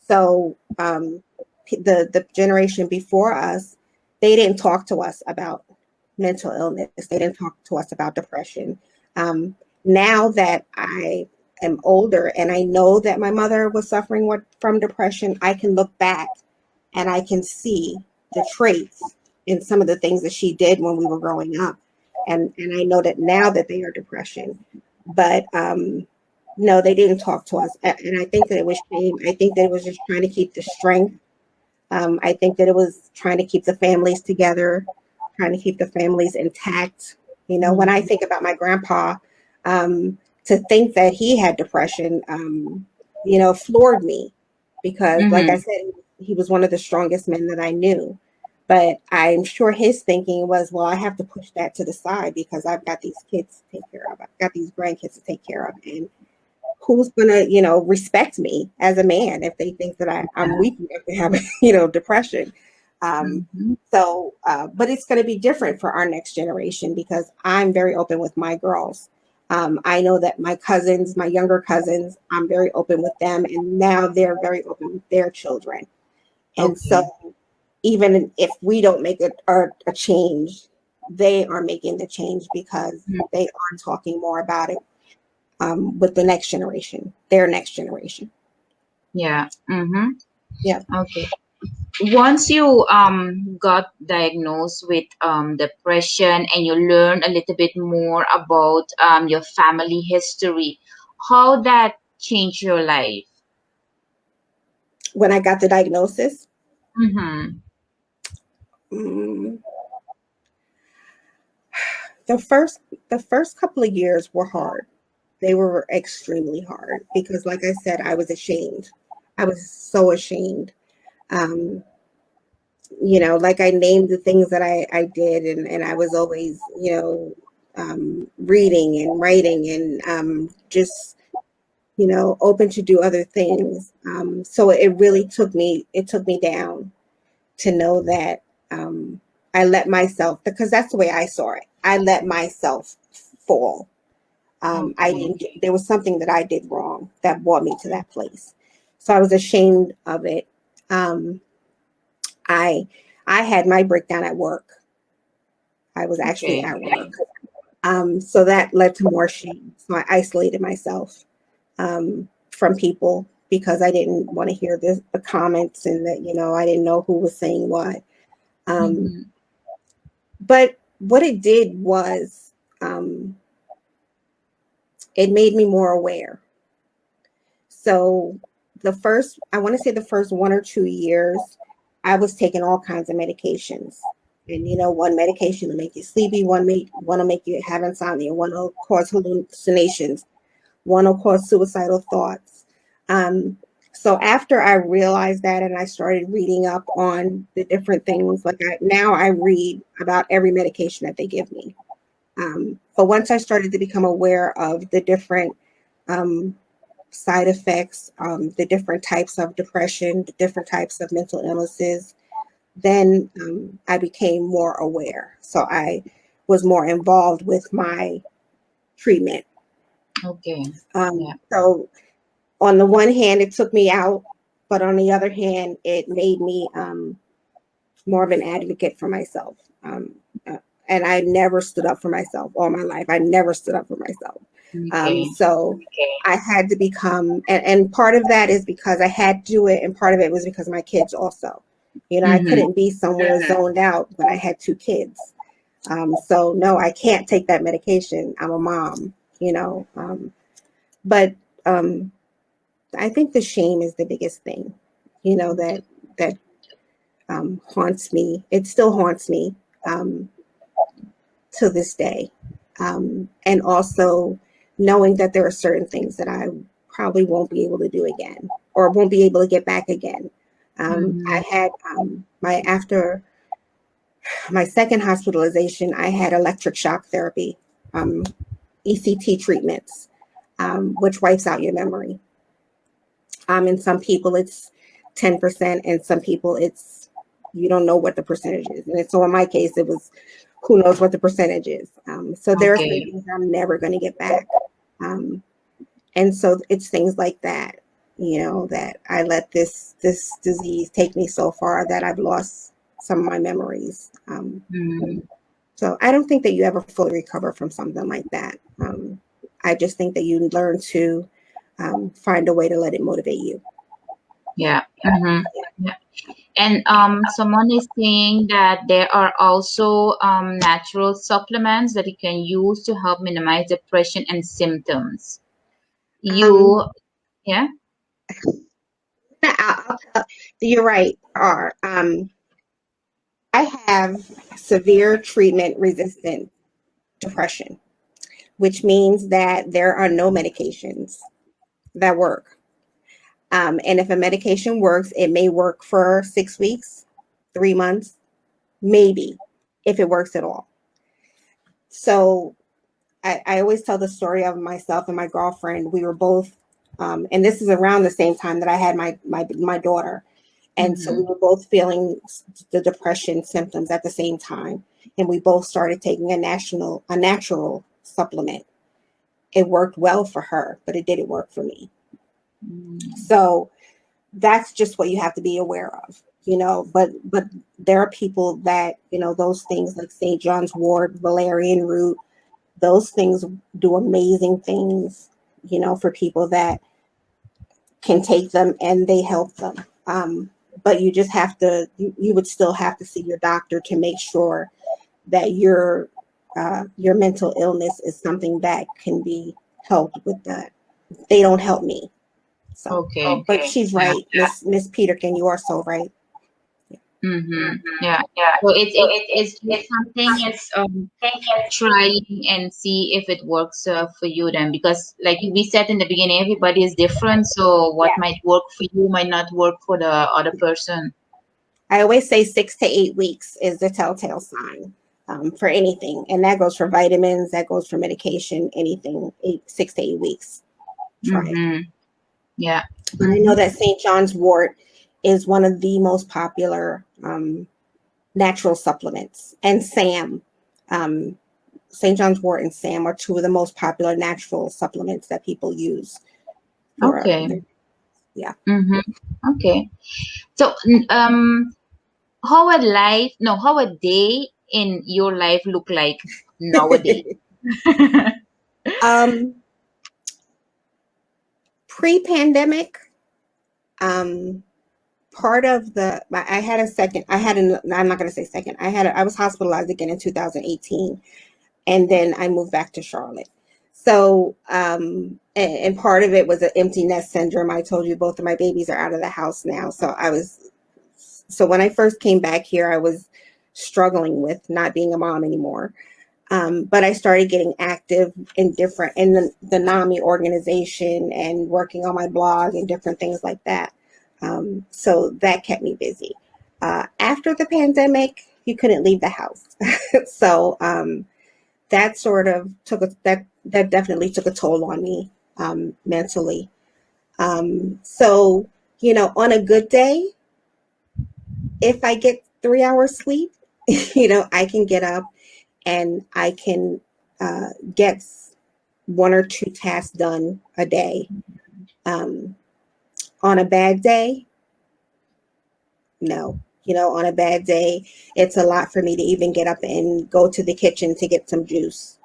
So the generation before us, they didn't talk to us about mental illness. They didn't talk to us about depression. Now that I am older and I know that my mother was suffering from depression, I can look back and I can see the traits in some of the things that she did when we were growing up. And I know that now that they are depression. But no, they didn't talk to us. And I think that it was shame. I think that it was just trying to keep the strength. I think that it was trying to keep the families together, trying to keep the families intact. When I Mhm. think about my grandpa, to think that he had depression, floored me, because, like I Mhm. said, he was one of the strongest men that I knew. But I'm sure his thinking was, well, I have to push that to the side because I've got these kids to take care of. I've got these grandkids to take care of. And who's gonna, respect me as a man if they think that I'm Yeah. weak enough to have, depression. Um, Mm-hmm. but it's going to be different for our next generation because I'm very open with my girls. I know that my cousins, my younger cousins, I'm very open with them, and now they're very open with their children. And so, Okay. even if we don't make a change, they are making the change because Mm. they are talking more about it with the next generation, their next generation. Yeah. Mm-hmm. Yeah. Okay. Once you got diagnosed with depression and you learn a little bit more about your family history, how that changed your life? When I got the diagnosis, Mm-hmm. mm, the first the first couple of years were hard. They were extremely hard because, like I said, I was ashamed. I was so ashamed. Um, like I named the things that I did, and I was always, reading and writing and just, open to do other things. So it took me down to know that I let myself, because that's the way I saw it. I let myself fall. I Okay. didn't. There was something that I did wrong that brought me to that place. So I was ashamed of it. Um, I I had my breakdown at work. I was actually Okay. at work. So that led to more shame. So I isolated myself from people because I didn't want to hear the comments, and that, I didn't know who was saying what. Um, Mm-hmm. but what it did was um, it made me more aware. So I want to say the first 1 or 2 years, I was taking all kinds of medications. And one medication will make you sleepy, one will make you have insomnia, one will cause hallucinations, one will cause suicidal thoughts. Um, so after I realized that and I started reading up on the different things, like now I read about every medication that they give me. But once I started to become aware of the different um, side effects, the different types of depression, the different types of mental illnesses, then I became more aware. So I was more involved with my treatment. Okay. Yeah. So on the one hand, it took me out, but on the other hand, it made me more of an advocate for myself. Uh, and I never stood up for myself all my life. I never stood up for myself. Okay. So I had to become, and part of that is because I had to do it, and part of it was because of my kids also. I Mm-hmm. couldn't be somewhere zoned out when I had two kids. So no, I can't take that medication. I'm a mom, but um, I think the shame is the biggest thing, that haunts me. It still haunts me um, to this day. And also knowing that there are certain things that I probably won't be able to do again or won't be able to get back again. Mm-hmm. I had after my second hospitalization, I had electric shock therapy, um, ECT treatments, which wipes out your memory. And some people it's 10%, and some people it's you don't know what the percentage is. And so in my case, it was who knows what the percentage is. So there are some Okay. things I'm never going to get back. Um, and so it's things like that, that I let this disease take me so far that I've lost some of my memories. Mm. So I don't think that you ever fully recover from something like that. I just think that you learn to find a way to let it motivate you. Yeah. Mm-hmm. Yeah. And someone is saying that there are also natural supplements that you can use to help minimize depression and symptoms. Um, You, yeah. you're right. There are. I have severe treatment resistant depression, which means that there are no medications that work. And if a medication works, it may work for 6 weeks, 3 months, maybe, if it works at all. So I always tell the story of myself and my girlfriend. We were both And this is around the same time that I had my daughter. And so we Mm-hmm. were both feeling the depression symptoms at the same time. And we both started taking a natural supplement. It worked well for her, but it didn't work for me. Mm. So that's just what you have to be aware of, but there are people that, those things like St. John's wort, valerian root, those things do amazing things, for people that can take them and they help them. But you just have to, you would still have to see your doctor to make sure that your mental illness is something that can be helped with that. They don't help me. So, Okay. but she's Yeah. right, Miss Peterkin. You are so right. Mm-hmm. Yeah. So it's just something it's trying and see if it works for you then, because like we said in the beginning, everybody is different, so what Yeah. might work for you might not work for the other person. I always say 6 to 8 weeks is the telltale sign, for anything, and that goes for vitamins, that goes for medication, anything. 6 to 8 weeks. Try it. Mm-hmm. Yeah. But I know that St. John's wort is one of the most popular natural supplements, and SAM. Um, St. John's wort and SAM are two of the most popular natural supplements that people use for Okay. yeah. Mm-hmm. Okay. So how a life no how a day in your life look like nowadays? um, Pre-pandemic, um, part of I had a second, I'm not going to say second, I was hospitalized again in 2018, and then I moved back to Charlotte. So, and part of it was an empty nest syndrome. I told you both of my babies are out of the house now. So when I first came back here, I was struggling with not being a mom anymore. But I started getting active in the NAMI organization and working on my blog and different things like that. So that kept me busy. After the pandemic, you couldn't leave the house. So that sort of that definitely took a toll on me, mentally. So, on a good day, if I get 3 hours sleep, I can get up and I can get one or two tasks done a day. Um, on a bad day, no. On a bad day, it's a lot for me to even get up and go to the kitchen to get some juice.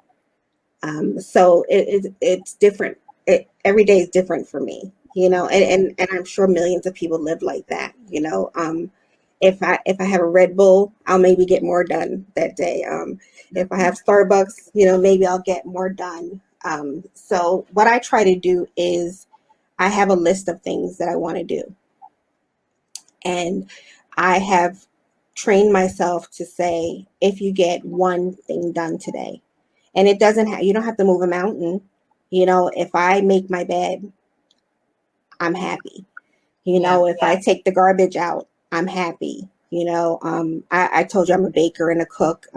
So it's different. Every day is different for me, and I'm sure millions of people live like that. If I have a Red Bull, I'll maybe get more done that day. If I have Starbucks, maybe I'll get more done. So what I try to do is I have a list of things that I want to do, and I have trained myself to say, if you get one thing done today, and it doesn't have, you don't have to move a mountain. If I make my bed, I'm happy. Yeah. If I take the garbage out, I'm happy. I told you I'm a baker and a cook.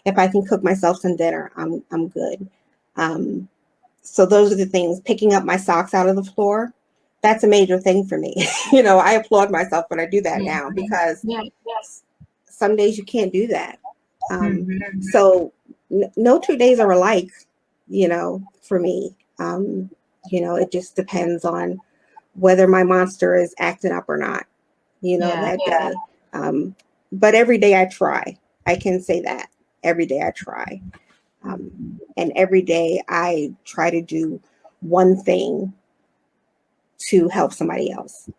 If I can cook myself some dinner, I'm good. Um, so those are the things. Picking up my socks out of the floor, that's a major thing for me. I applaud myself when I do that now, Mhm. because Yeah. some days you can't do that. Mm-hmm. So no 2 days are alike, for me. It just depends on whether my monster is acting up or not, Yeah. that day. Um, but every day I try. I can say that. Every day I try. And every day I try to do one thing to help somebody else.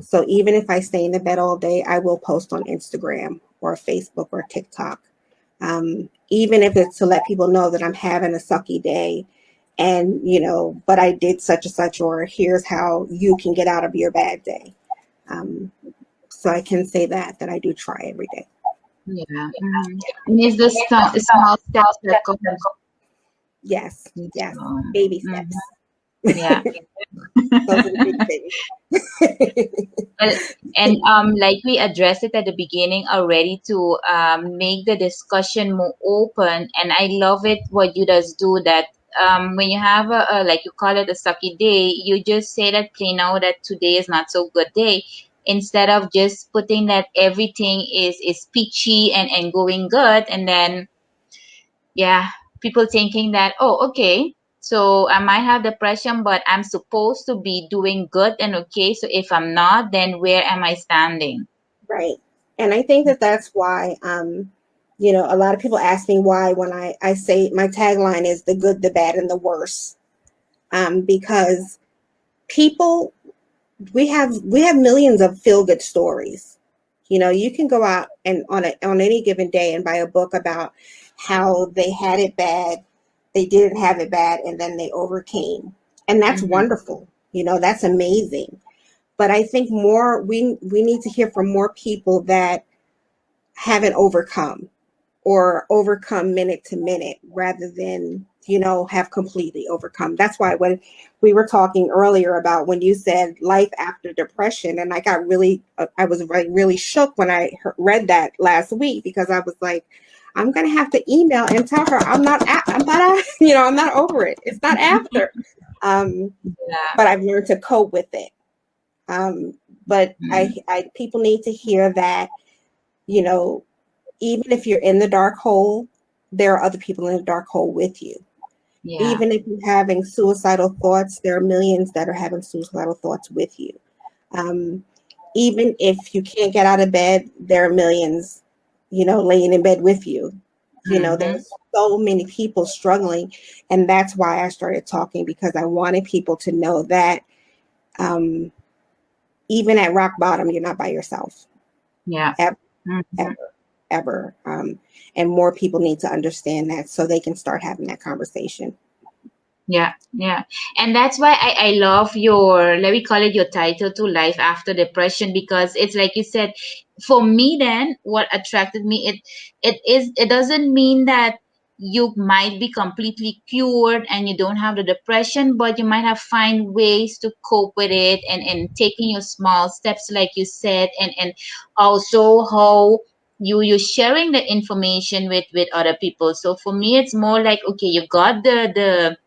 So even if I stay in the bed all day, I will post on Instagram or Facebook or TikTok. Even if it's to let people know that I'm having a sucky day, and, but I did such and such, or here's how you can get out of your bad day. Um, so I can say that I do try every day. Yeah. Mm-hmm. And it's the small steps that comes. Yes, yes, Mhm. baby steps. Yeah. Those are the big things. Well, and like we addressed it at the beginning already, to make the discussion more open, and I love it what you guys do, that when you have a like you call it a sucky day, you just say that plain out that today is not so good day, instead of just putting that everything is peachy and going good, and then yeah, people thinking that, oh, okay, so I might have depression, but I'm supposed to be doing good and okay. So if I'm not, then where am I standing? Right. And I think that that's why, a lot of people ask me why when I say my tagline is the good, the bad, and the worse. Because people, we have millions of feel good stories. You can go out and on any given day and buy a book about how they had it bad, they didn't have it bad, and then they overcame. And that's Mm-hmm. wonderful. That's amazing. But I think more we need to hear from more people that haven't overcome or overcome minute to minute rather than have completely overcome. That's why when we were talking earlier about when you said life after depression, and I was like really shook when I read that last week, because I was like, I'm gonna have to email and tell her I'm not over it, it's not after. um Yeah. but I've learned to cope with it. um but Mm. I people need to hear that, you know even if you're in the dark hole, there are other people in the dark hole with you. Yeah. Even if you're having suicidal thoughts, there are millions that are having suicidal thoughts with you. Um, Even if you can't get out of bed, there are millions, laying in bed with you. Mm-hmm. There's so many people struggling. And that's why I started talking, because I wanted people to know that, um, even at rock bottom, you're not by yourself. Yeah. Ever, Mm-hmm. ever, ever. And more people need to understand that so they can start having that conversation. Yeah, yeah. And that's why I love your, let me call it your title to Life After Depression, because it's like you said, for me then, what attracted me, it doesn't mean that you might be completely cured and you don't have the depression, but you might have find ways to cope with it, and taking your small steps, like you said, and also how you sharing the information with other people. So for me, it's more like, okay, you got the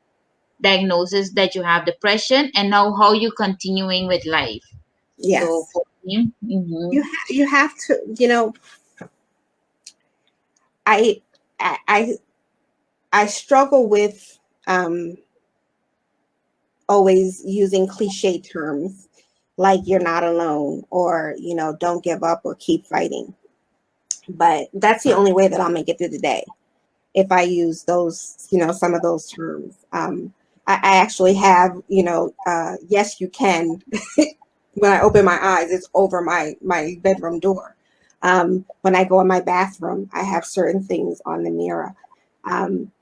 diagnosis that you have depression, and now how you continuing with life. So Yes. for me, mm-hmm, You have to, I, I, I I struggle with, um, always using cliche terms like you're not alone, or, don't give up or keep fighting. But that's the only way that I'll make it through the day, if I use those, some of those terms. I actually have, yes, you can. When I open my eyes, it's over my bedroom door. When I go in my bathroom, I have certain things on the mirror. Um,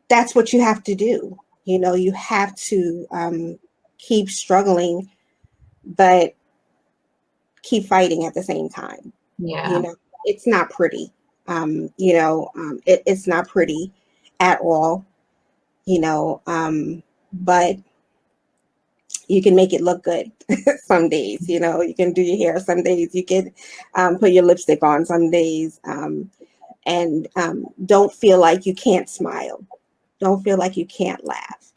that's what you have to do. You have to, keep struggling, but keep fighting at the same time. yeah, It's not pretty. It's not pretty at all. But you can make it look good some days. You can do your hair some days. You can, put your lipstick on some days, and don't feel like you can't smile. Don't feel like you can't laugh.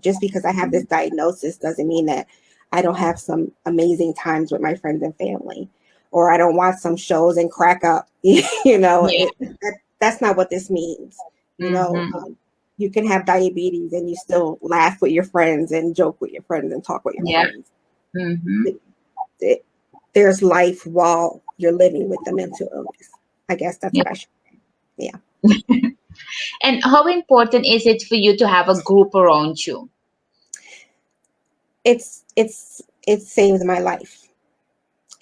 Just because I have this diagnosis doesn't mean that I don't have some amazing times with my friends and family, or I don't watch some shows and crack up. yeah, That's not what this means. mm-hmm, You can have diabetes and you still laugh with your friends and joke with your friends and talk with your yeah, friends. mm-hmm, It- there's life while you're living with the mental illness. I guess that's yeah. what I should. Yeah. And how important is it for you to have a group around you? It saves my life.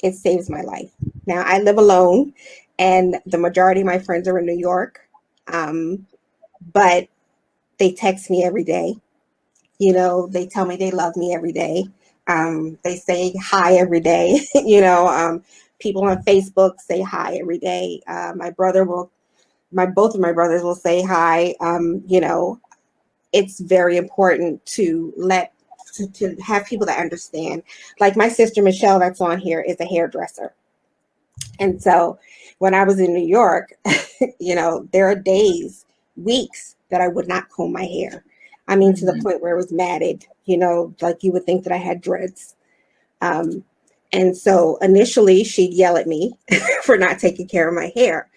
It saves my life. Now I live alone, and the majority of my friends are in New York. Um, but they text me every day. They tell me they love me every day. They say hi every day. People on Facebook say hi every day. Both of my brothers will say hi. It's very important to have people that understand. Like my sister Michelle, that's on here, is a hairdresser. And so when I was in New York, there are days weeks that I would not comb my hair. I mean, to the Mhm. point where it was matted, you know, like you would think that I had dreads. Um, and so initially she'd yell at me for not taking care of my hair.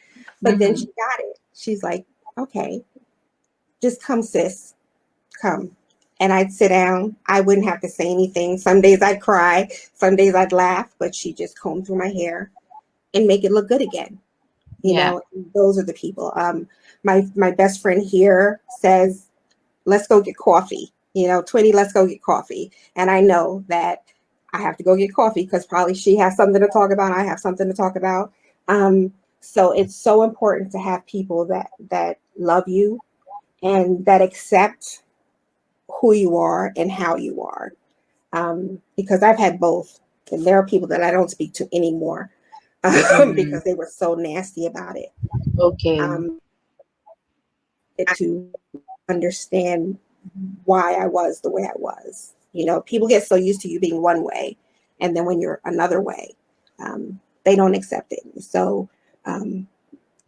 But then she Mhm. got it. She's like, okay, just come, sis, come. And I'd sit down. I wouldn't have to say anything. Some days I'd cry, some days I'd laugh, but she'd just comb through my hair and make it look good again. You Yeah. know, those are the people. My best friend here says, let's go get coffee. You know, Twitty, let's go get coffee. And I know that I have to go get coffee because probably she has something to talk about. I have something to talk about. So it's so important to have people that love you and that accept who you are and how you are. Because I've had both, and there are people that I don't speak to anymore Mhm. because they were so nasty about it. Okay. Um, to understand why I was the way I was. You know, people get so used to you being one way, and then when you're another way, they don't accept it. So um,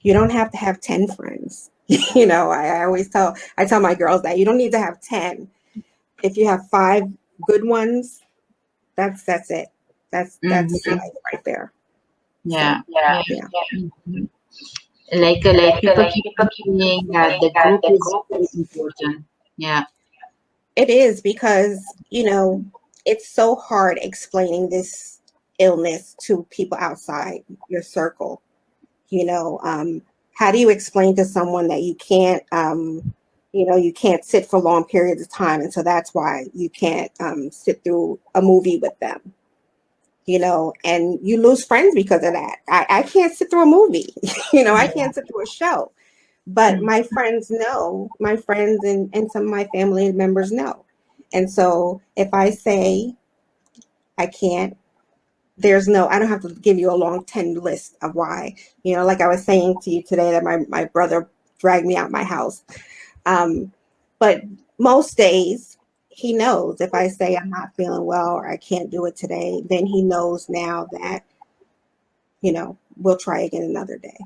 you don't have to have 10 friends. You know, I tell my girls that you don't need to have 10. If you have 5 good ones, that's it. That's Mhm. life right there. Yeah. So Yeah. yeah, Mhm. Like people keep on saying that the group is very important. Yeah. it is because it's so hard explaining this illness to people outside your circle. You know, how do you explain to someone that you can't sit for long periods of time, and so that's why you can't sit through a movie with them. And you lose friends because of that. I can't sit through a movie. I Yeah. can't sit through a show. But Mm. my friends know, my friends and some of my family members know. And so if I say I can't, I don't have to give you a long 10 list of why. Like I was saying to you today that my brother dragged me out my house. Um, but most days he knows if I say I'm not feeling well or I can't do it today, then he knows now that, we'll try again another day.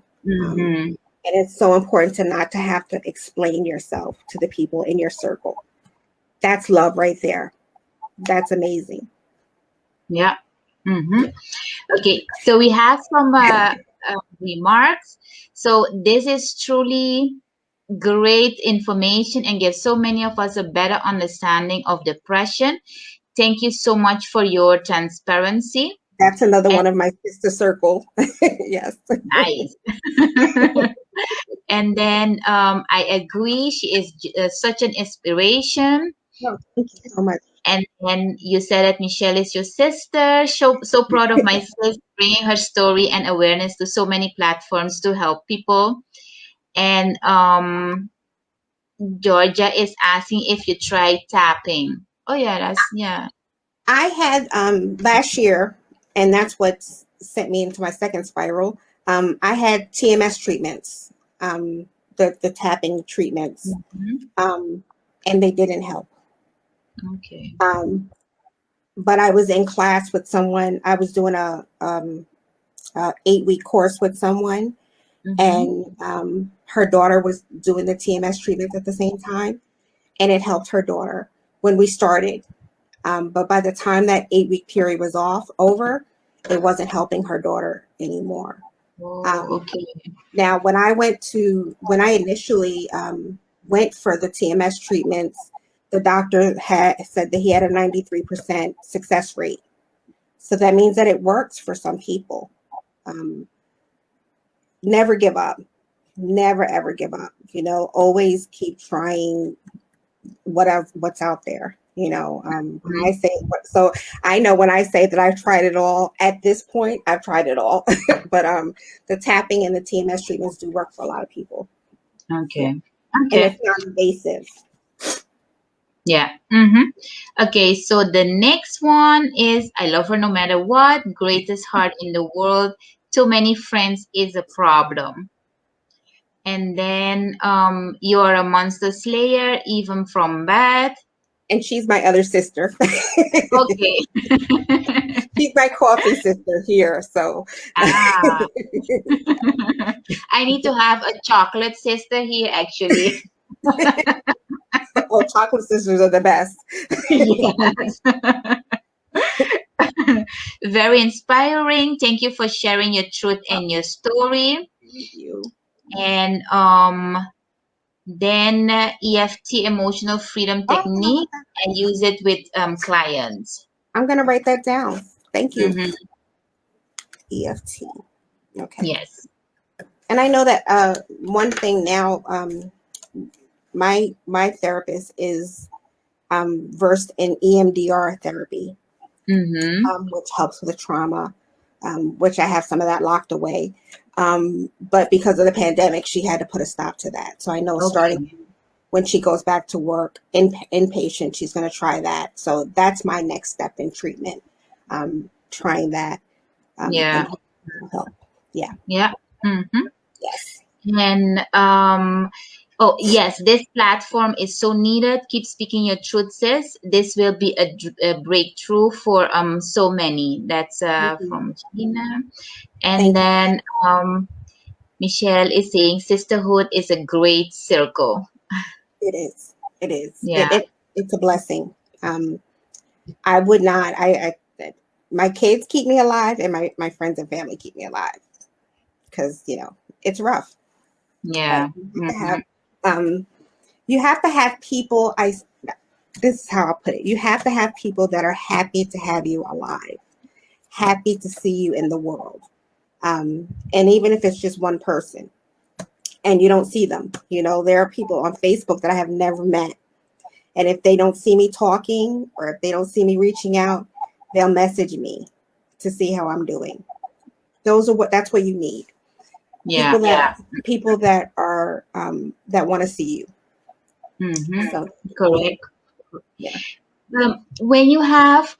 Um, Mhm. and it's so important to not to have to explain yourself to the people in your circle. That's love right there. That's amazing. Yeah. Mhm. Okay. So we have some remarks. So this is truly great information and gives so many of us a better understanding of depression. Thank you so much for your transparency. That's another And one of my sister circle. Yes. nice. And then I agree, she is such an inspiration. No, thank you so much. And then you said that Michelle is your sister. So proud of my sis bringing her story and awareness to so many platforms to help people. And Georgia is asking if you tried tapping. Oh yeah, yeah. I had last year, and that's what sent me into my second spiral. I had TMS treatments, the tapping treatments, Mhm. um, and they didn't help. Okay. Um, but I was in class with someone. I was doing a 8-week course with someone, Mm-hmm. and her daughter was doing the TMS treatments at the same time, and it helped her daughter when we started. But by the time that 8-week period was over, it wasn't helping her daughter anymore. Oh, Um, okay. Now, when I initially went for the TMS treatments, the doctor had said that he had a 93% success rate. So that means that it works for some people. Um, Never give up. Never ever give up. Always keep trying what's out there. When I Mhm. say so I know when I say that I've tried it all at this point, I've tried it all. But the tapping and the TMS treatments do work for a lot of people. Yeah. Okay. And Okay. it's not invasive. Yeah. Mm-hmm. Okay. So the next one is I love her no matter what. Greatest heart in the world. Too many friends is a problem. And then you're a monster slayer, even from bad. And she's my other sister. Okay. She's my coffee sister here. So, Ah. I need to have a chocolate sister here, actually. oh, chocolate sisters are the best. Yes. Very inspiring. Thank you for sharing your truth Oh, and your story. thank you. And then EFT, emotional freedom Oh, technique. I use it with clients. I'm going to write that down. Thank you. Hmm. EFT. Okay. Yes. And I know that one thing now, my therapist is versed in EMDR therapy, Mm-hmm. which helps with trauma, which I have some of that locked away. But because of the pandemic, she had to put a stop to that. So I know starting Okay. when she goes back to work inpatient, she's going to try that. So that's my next step in treatment, trying that, and Yeah. hopefully it'll help. Yeah. Yeah. Mm-hmm. Yes. And oh yes, this platform is so needed. Keep speaking your truth, sis. This will be a breakthrough for so many. That's Mhm. from Gina. And Thank you. then Michelle is saying sisterhood is a great circle. It is. It is. Yeah. It's a blessing. Um, I would not. My kids keep me alive, and my friends and family keep me alive because it's rough. But Yeah. Mm-hmm. um, you have to have people. This is how I'll put it. You have to have people that are happy to have you alive, happy to see you in the world. And even if it's just one person, and you don't see them, there are people on Facebook that I have never met. And if they don't see me talking or if they don't see me reaching out, they'll message me to see how I'm doing. That's what you need. Yeah. People that are that want to see you. Mm-hmm. So Correct. yeah. When you have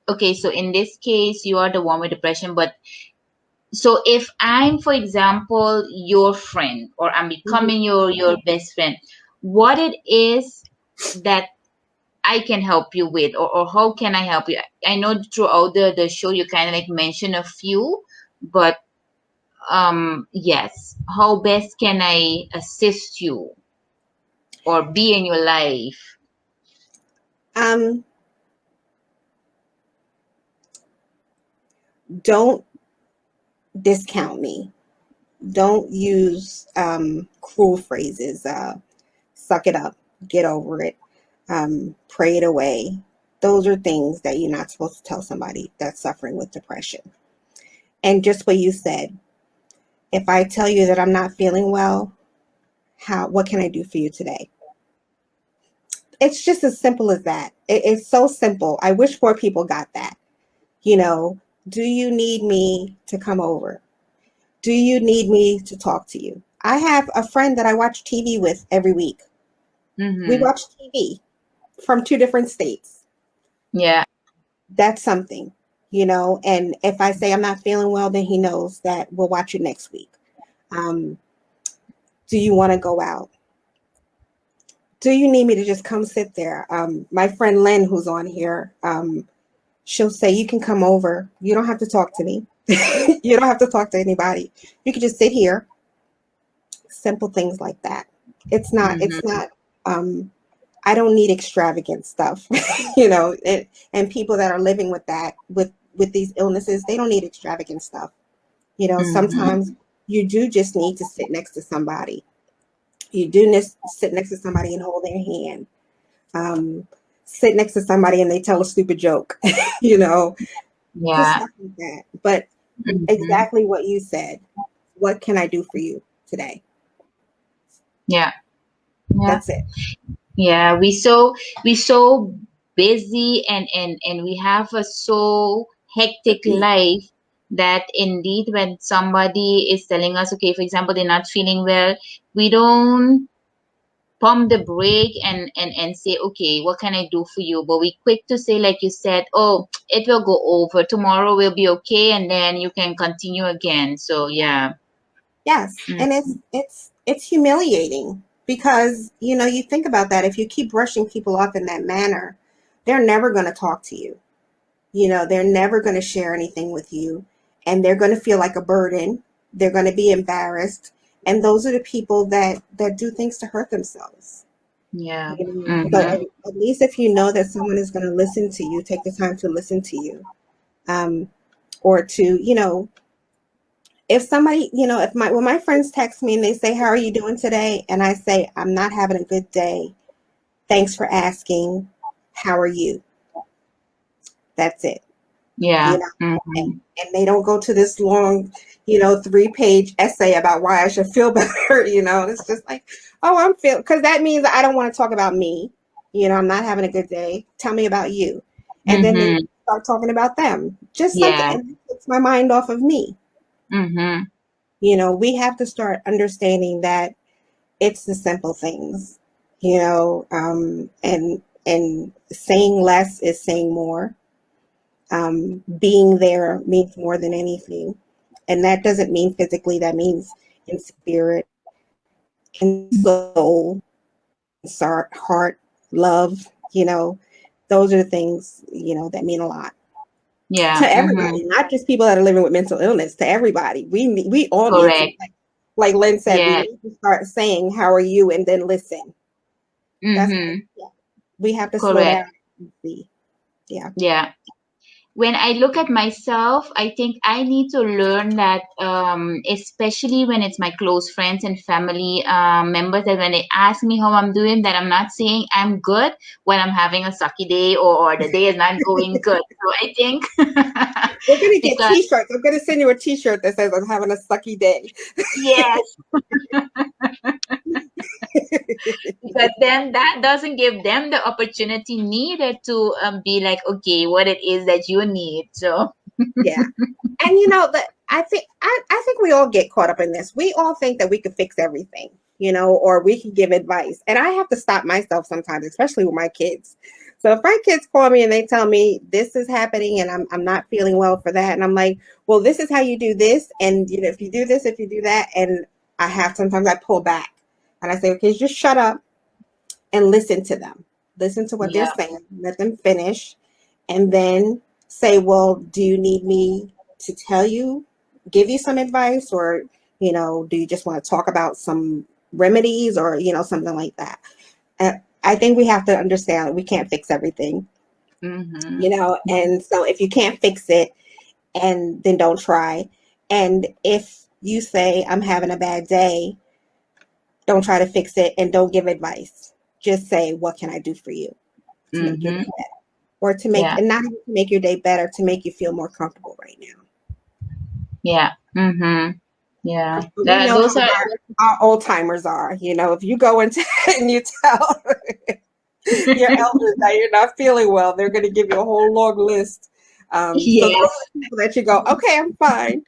okay, so in this case you are the one with depression, but so if I'm, for example, your friend, or I'm Mhm. becoming your best friend, what it is that I can help you with, or how can I help you? I know throughout the show you kind of like mention a few, but yes, how best can I assist you or be in your life? Um, don't discount me. Don't use cruel phrases. Suck it up. Get over it. Pray it away. Those are things that you're not supposed to tell somebody that's suffering with depression. And just what you said, if I tell you that I'm not feeling well, what can I do for you today? It's just as simple as that. It's so simple. I wish more people got that. You know, do you need me to come over? Do you need me to talk to you? I have a friend that I watch TV with every week. We Mm-hmm. watch TV from two different states. Yeah. That's something, and if I say I'm not feeling well, then he knows that we'll watch it next week. Um, do you want to go out? Do you need me to just come sit there? My friend Lynn, who's on here, she'll say, you can come over. You don't have to talk to me. You don't have to talk to anybody. You can just sit here. Simple things like that. It's Mm-hmm. not, I don't need extravagant stuff, and people that are living with that, with these illnesses, they don't need extravagant stuff. Mm-hmm. Sometimes you do just need to sit next to somebody. You do sit next to somebody and hold their hand. Um, Sit next to somebody and they tell a stupid joke, you know, just Yeah. stuff like that. But Mm-hmm. exactly what you said. What can I do for you today? Yeah. Yeah. That's it. Yeah, we so busy, and we have a so hectic life that indeed when somebody is telling us, okay, for example, they're not feeling well, we don't pump the brake and say, okay, what can I do for you? But we quick to say, like you said, oh, it will go over. Tomorrow will be okay, and then you can continue again. So yeah. Yes, Mm. and it's humiliating Because, you think about that. If you keep brushing people off in that manner, they're never going to talk to you. They're never going to share anything with you, and they're going to feel like a burden. They're going to be embarrassed. And those are the people that do things to hurt themselves. Yeah. So Mm-hmm. at least if you know that someone is going to listen to you, take the time to listen to you. Or to, if somebody, when my friends text me and they say, "How are you doing today?" And I say, "I'm not having a good day. Thanks for asking. How are you?" That's it. Yeah. You know, Mm-hmm. and they don't go to this long, 3-page essay about why I should feel better. It's just like, oh, I'm feeling, because that means I don't want to talk about me. I'm not having a good day. Tell me about you. And then they Mm-hmm. start talking about them. Just something, Yeah. and it takes my mind off of me. Mm-hmm. We have to start understanding that it's the simple things, and saying less is saying more. Being there means more than anything. And that doesn't mean physically, that means in spirit, in soul, in heart, love, those are the things, that mean a lot Yeah. to Mm-hmm. everybody, not just people that are living with mental illness, to everybody. We all need to, Correct. like Lynn said, we Yeah. need to start saying, "How are you?" and then listen. That's, Mm-hmm. yeah, we have to slow Correct. down and see. Yeah. Yeah. When I look at myself, I think I need to learn that, especially when it's my close friends and family members, that when they ask me how I'm doing, that I'm not saying I'm good when I'm having a sucky day, or the day is not going good. So I think We're going to get because t-shirts. I'm going to send you a t-shirt that says, "I'm having a sucky day." yes, because then that doesn't give them the opportunity needed to be like, okay, what it is that you need. So Yeah. And that I think we all get caught up in this. We all think that we could fix everything, or we can give advice. And I have to stop myself sometimes, especially with my kids. So if my kids call me and they tell me this is happening and I'm not feeling well for that, and I'm like, "Well, this is how you do this, and if you do this, if you do that," and sometimes I pull back and I say, "Okay, just shut up and listen to them. Listen to what they're yeah. saying. Let them finish, and then say, well, do you need me to give you some advice, or do you just want to talk about some remedies, or something like that?" And I think we have to understand that we can't fix everything, Mm-hmm. and so if you can't fix it, and then don't try. And if you say, "I'm having a bad day," don't try to fix it and don't give advice. Just say, "What can I do for you to make your day Mm-hmm. better?" Or to make, Yeah. and not even to make your day better, to make you feel more comfortable right now. Yeah. Mm-hmm. Yeah. But we That know those how are our old timers are. If you go into and you tell your elders that you're not feeling well, they're going to give you a whole long list. So those yes. are the people that you go, "Okay, I'm fine."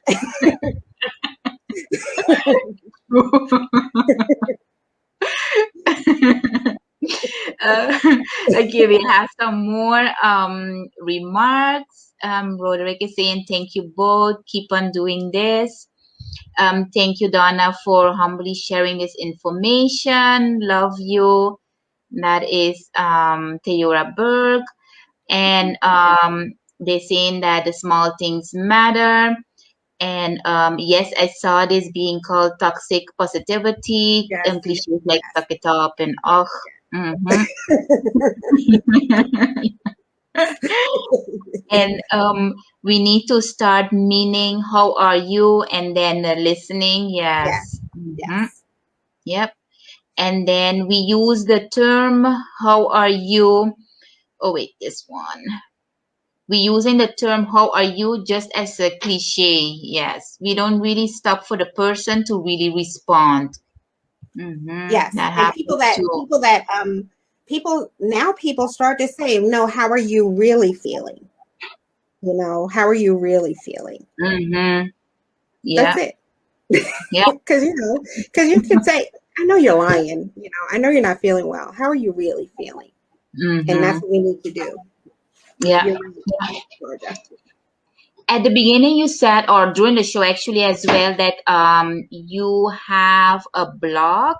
uh, okay, we have some more remarks. Roderick is saying, "Thank you both. Keep on doing this." Thank you, Donna, for humbly sharing this information. Love you. That is Theora Berg. And they're saying that the small things matter. And yes, I saw this being called toxic positivity, Yes, yes, cliches like suck it up and oh. Mm-hmm. And we need to start meaning how are you, and then listening. yes, Yes. Mm-hmm. yes, Yep. And then we use the term how are you. Oh wait, this one. We using the term how are you just as a cliche. Yes. We don't really stop for the person to really respond. yes. That And happens too. people start to say, "No, how are you really feeling? How are you really feeling?" Mm-hmm. That's Yeah. it. Yeah. Because you can say, "I know you're lying. I know you're not feeling well. How are you really feeling?" And Mm-hmm. that's what we need to do. Yeah. You're right, Georgia. At the beginning, you said, or during the show actually as well, that you have a blog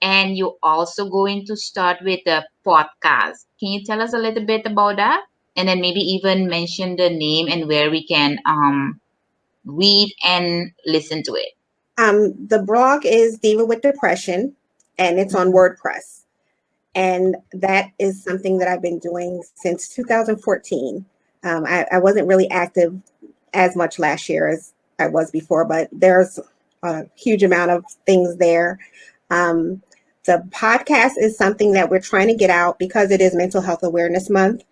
and you're also going to start with a podcast. Can you tell us a little bit about that? And then maybe even mention the name and where we can read and listen to it. The blog is Diva with Depression, and it's on Mhm. WordPress. And that is something that I've been doing since 2014. I wasn't really active as much last year as I was before, but there's a huge amount of things there. Um, the podcast is something that we're trying to get out because it is Mental Health Awareness Month.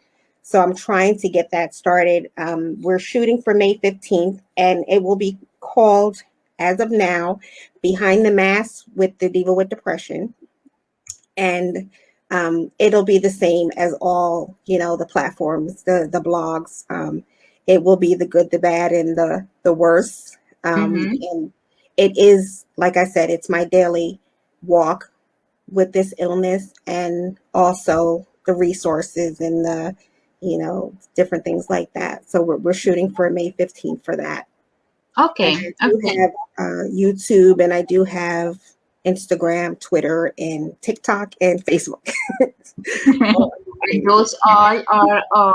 So I'm trying to get that started. We're shooting for May 15th, and it will be called, as of now, Behind the Mask with the Diva with Depression. And it'll be the same as all, the platforms, the blogs. It will be the good, the bad, and the worst. Mm-hmm. And it is, like I said, it's my daily walk with this illness, and also the resources and the, different things like that. So we're shooting for May 15th for that. And Okay. I do Okay. have YouTube, and I do have Instagram, Twitter, and TikTok, and Facebook. All of my And favorite. those all are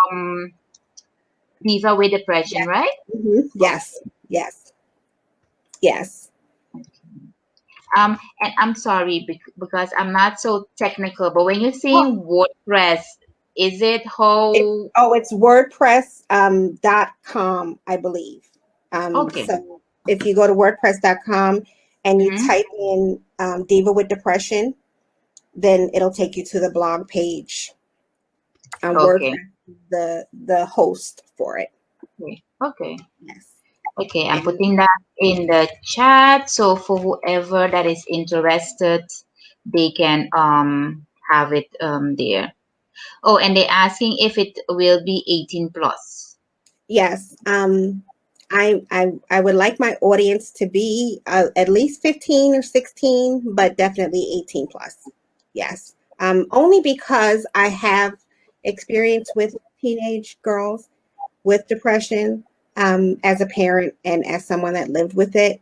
Diva with depression, Yes. right? Yes. Yes. Yes. And I'm sorry because I'm not so technical, but when you're Oh, saying WordPress, is it it, how? it's WordPress .com, I believe. Okay. So if you go to WordPress.com and you Mm-hmm. type in Diva with Depression, then it'll take you to the blog page. Okay. WordPress is the host for it. Okay. Okay. Yes. Okay. I'm And putting that in the chat. So for whoever that is interested, they can have it there. Oh, and they're asking if it will be 18 plus. yes, I would like my audience to be at least 15 or 16, but definitely 18 plus. Yes. Only because I have experience with teenage girls with depression, as a parent and as someone that lived with it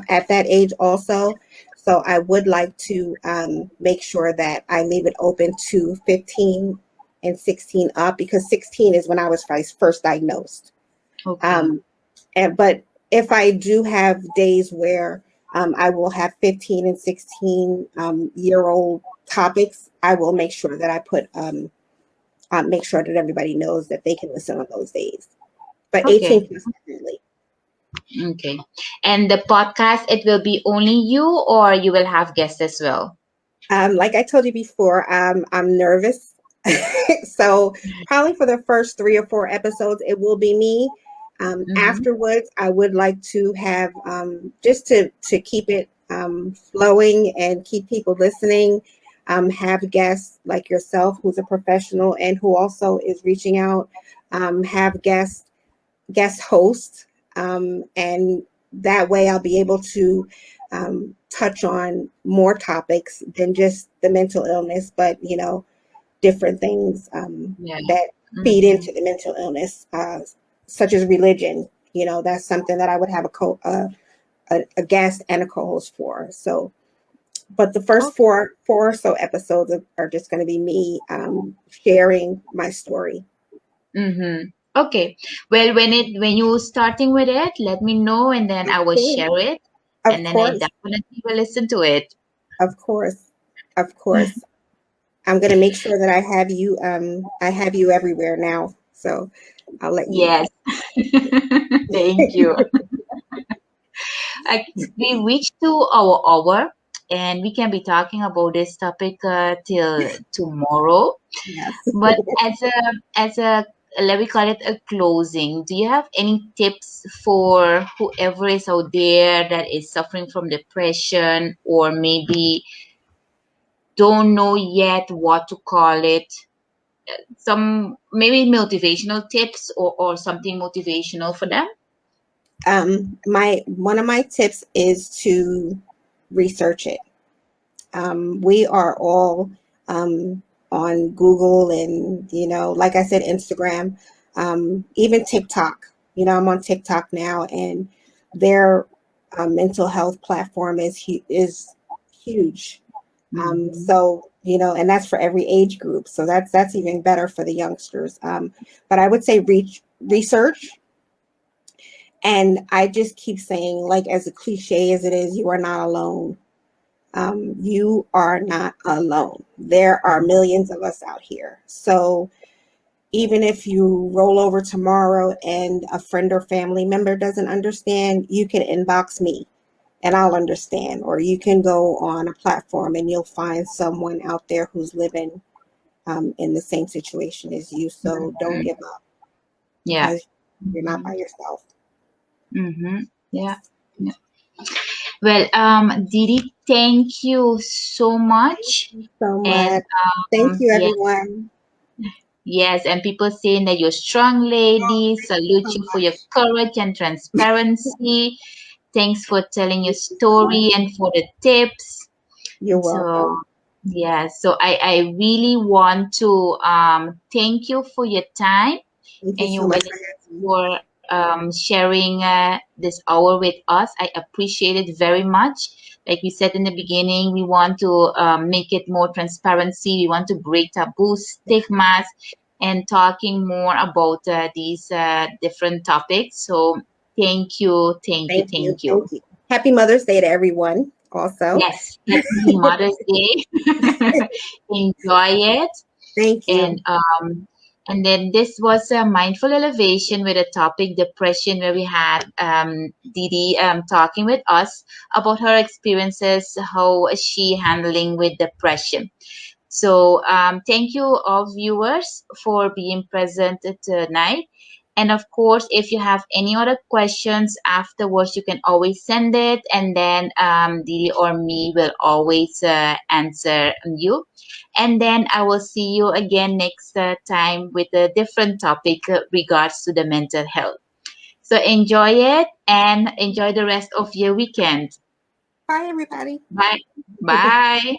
at that age also. So I would like to make sure that I leave it open to 15 and 16 up, because 16 is when I was first diagnosed. Okay. Um, but if I do have days where I will have 15 and 16 year old topics, I will make sure that I make sure that everybody knows that they can listen on those days. But Okay. 18 plus definitely. Okay. And the podcast, it will be only you or you will have guests as well? Like I told you before, I'm nervous. So probably for the first 3 or 4 episodes, it will be me. Mm-hmm. Afterwards, I would like to have, just to keep it flowing and keep people listening, have guests like yourself, who's a professional and who also is reaching out, have guest host, and that way I'll be able to touch on more topics than just the mental illness, but different things Yeah. that feed Mm-hmm. into the mental illness, such as religion. That's something that I would have a guest and a co-host for. So, but the first Okay. four or so episodes are just going to be me sharing my story. Mm-hmm. Okay. Well, when you starting with it, let me know and then Of I will course, share it of and then I course, definitely will listen to it. of course, of course. I'm gonna make sure that I have you everywhere now. So I'll let you Yes. Thank you. know. We reached to our hour and we can be talking about this topic till tomorrow. Yes. But as a let me call it a closing, do you have any tips for whoever is out there that is suffering from depression or maybe don't know yet what to call it? Some maybe motivational tips or something motivational for them? My one of my tips is to research it. We are all on Google, and like I said, Instagram, even TikTok. I'm on TikTok now, and their mental health platform is huge. Mm-hmm. So, and that's for every age group. So that's even better for the youngsters. But I would say research. And I just keep saying, like, as a cliche as it is, you are not alone. You are not alone. There are millions of us out here. So even if you roll over tomorrow and a friend or family member doesn't understand, you can inbox me and I'll understand. Or you can go on a platform and you'll find someone out there who's living in the same situation as you. So don't Mm-hmm. give up Yeah. because you're not by yourself. Mm-hmm. Yeah. Yeah. Well, Didi, thank you so much. So And much. Thank you, yes, everyone. yes, and people saying that you're a strong lady. Salute So you for your much. courage and transparency. Thanks for telling your Thank you so much. story and for the tips. You're So welcome. yeah, so I really want to thank you for your time Thank you and so your much for willingness having me. for sharing this hour with us. I appreciate it very much. Like we said in the beginning, we want to make it more transparency. We want to break taboo stigmas and talking more about these different topics. So thank you, thank you, Thank you. thank you. Thank you. Happy Mother's Day to everyone also. Yes, happy Mother's Day. Enjoy it. Thank And you. then this was a mindful elevation with a topic depression, where we had Didi talking with us about her experiences, how is she handling with depression. So thank you all viewers for being present tonight. And of course, if you have any other questions afterwards, you can always send it, and then Didi or me will always answer you. And then I will see you again next time with a different topic regards to the mental health. So enjoy it and enjoy the rest of your weekend. Bye, everybody. Bye. Bye.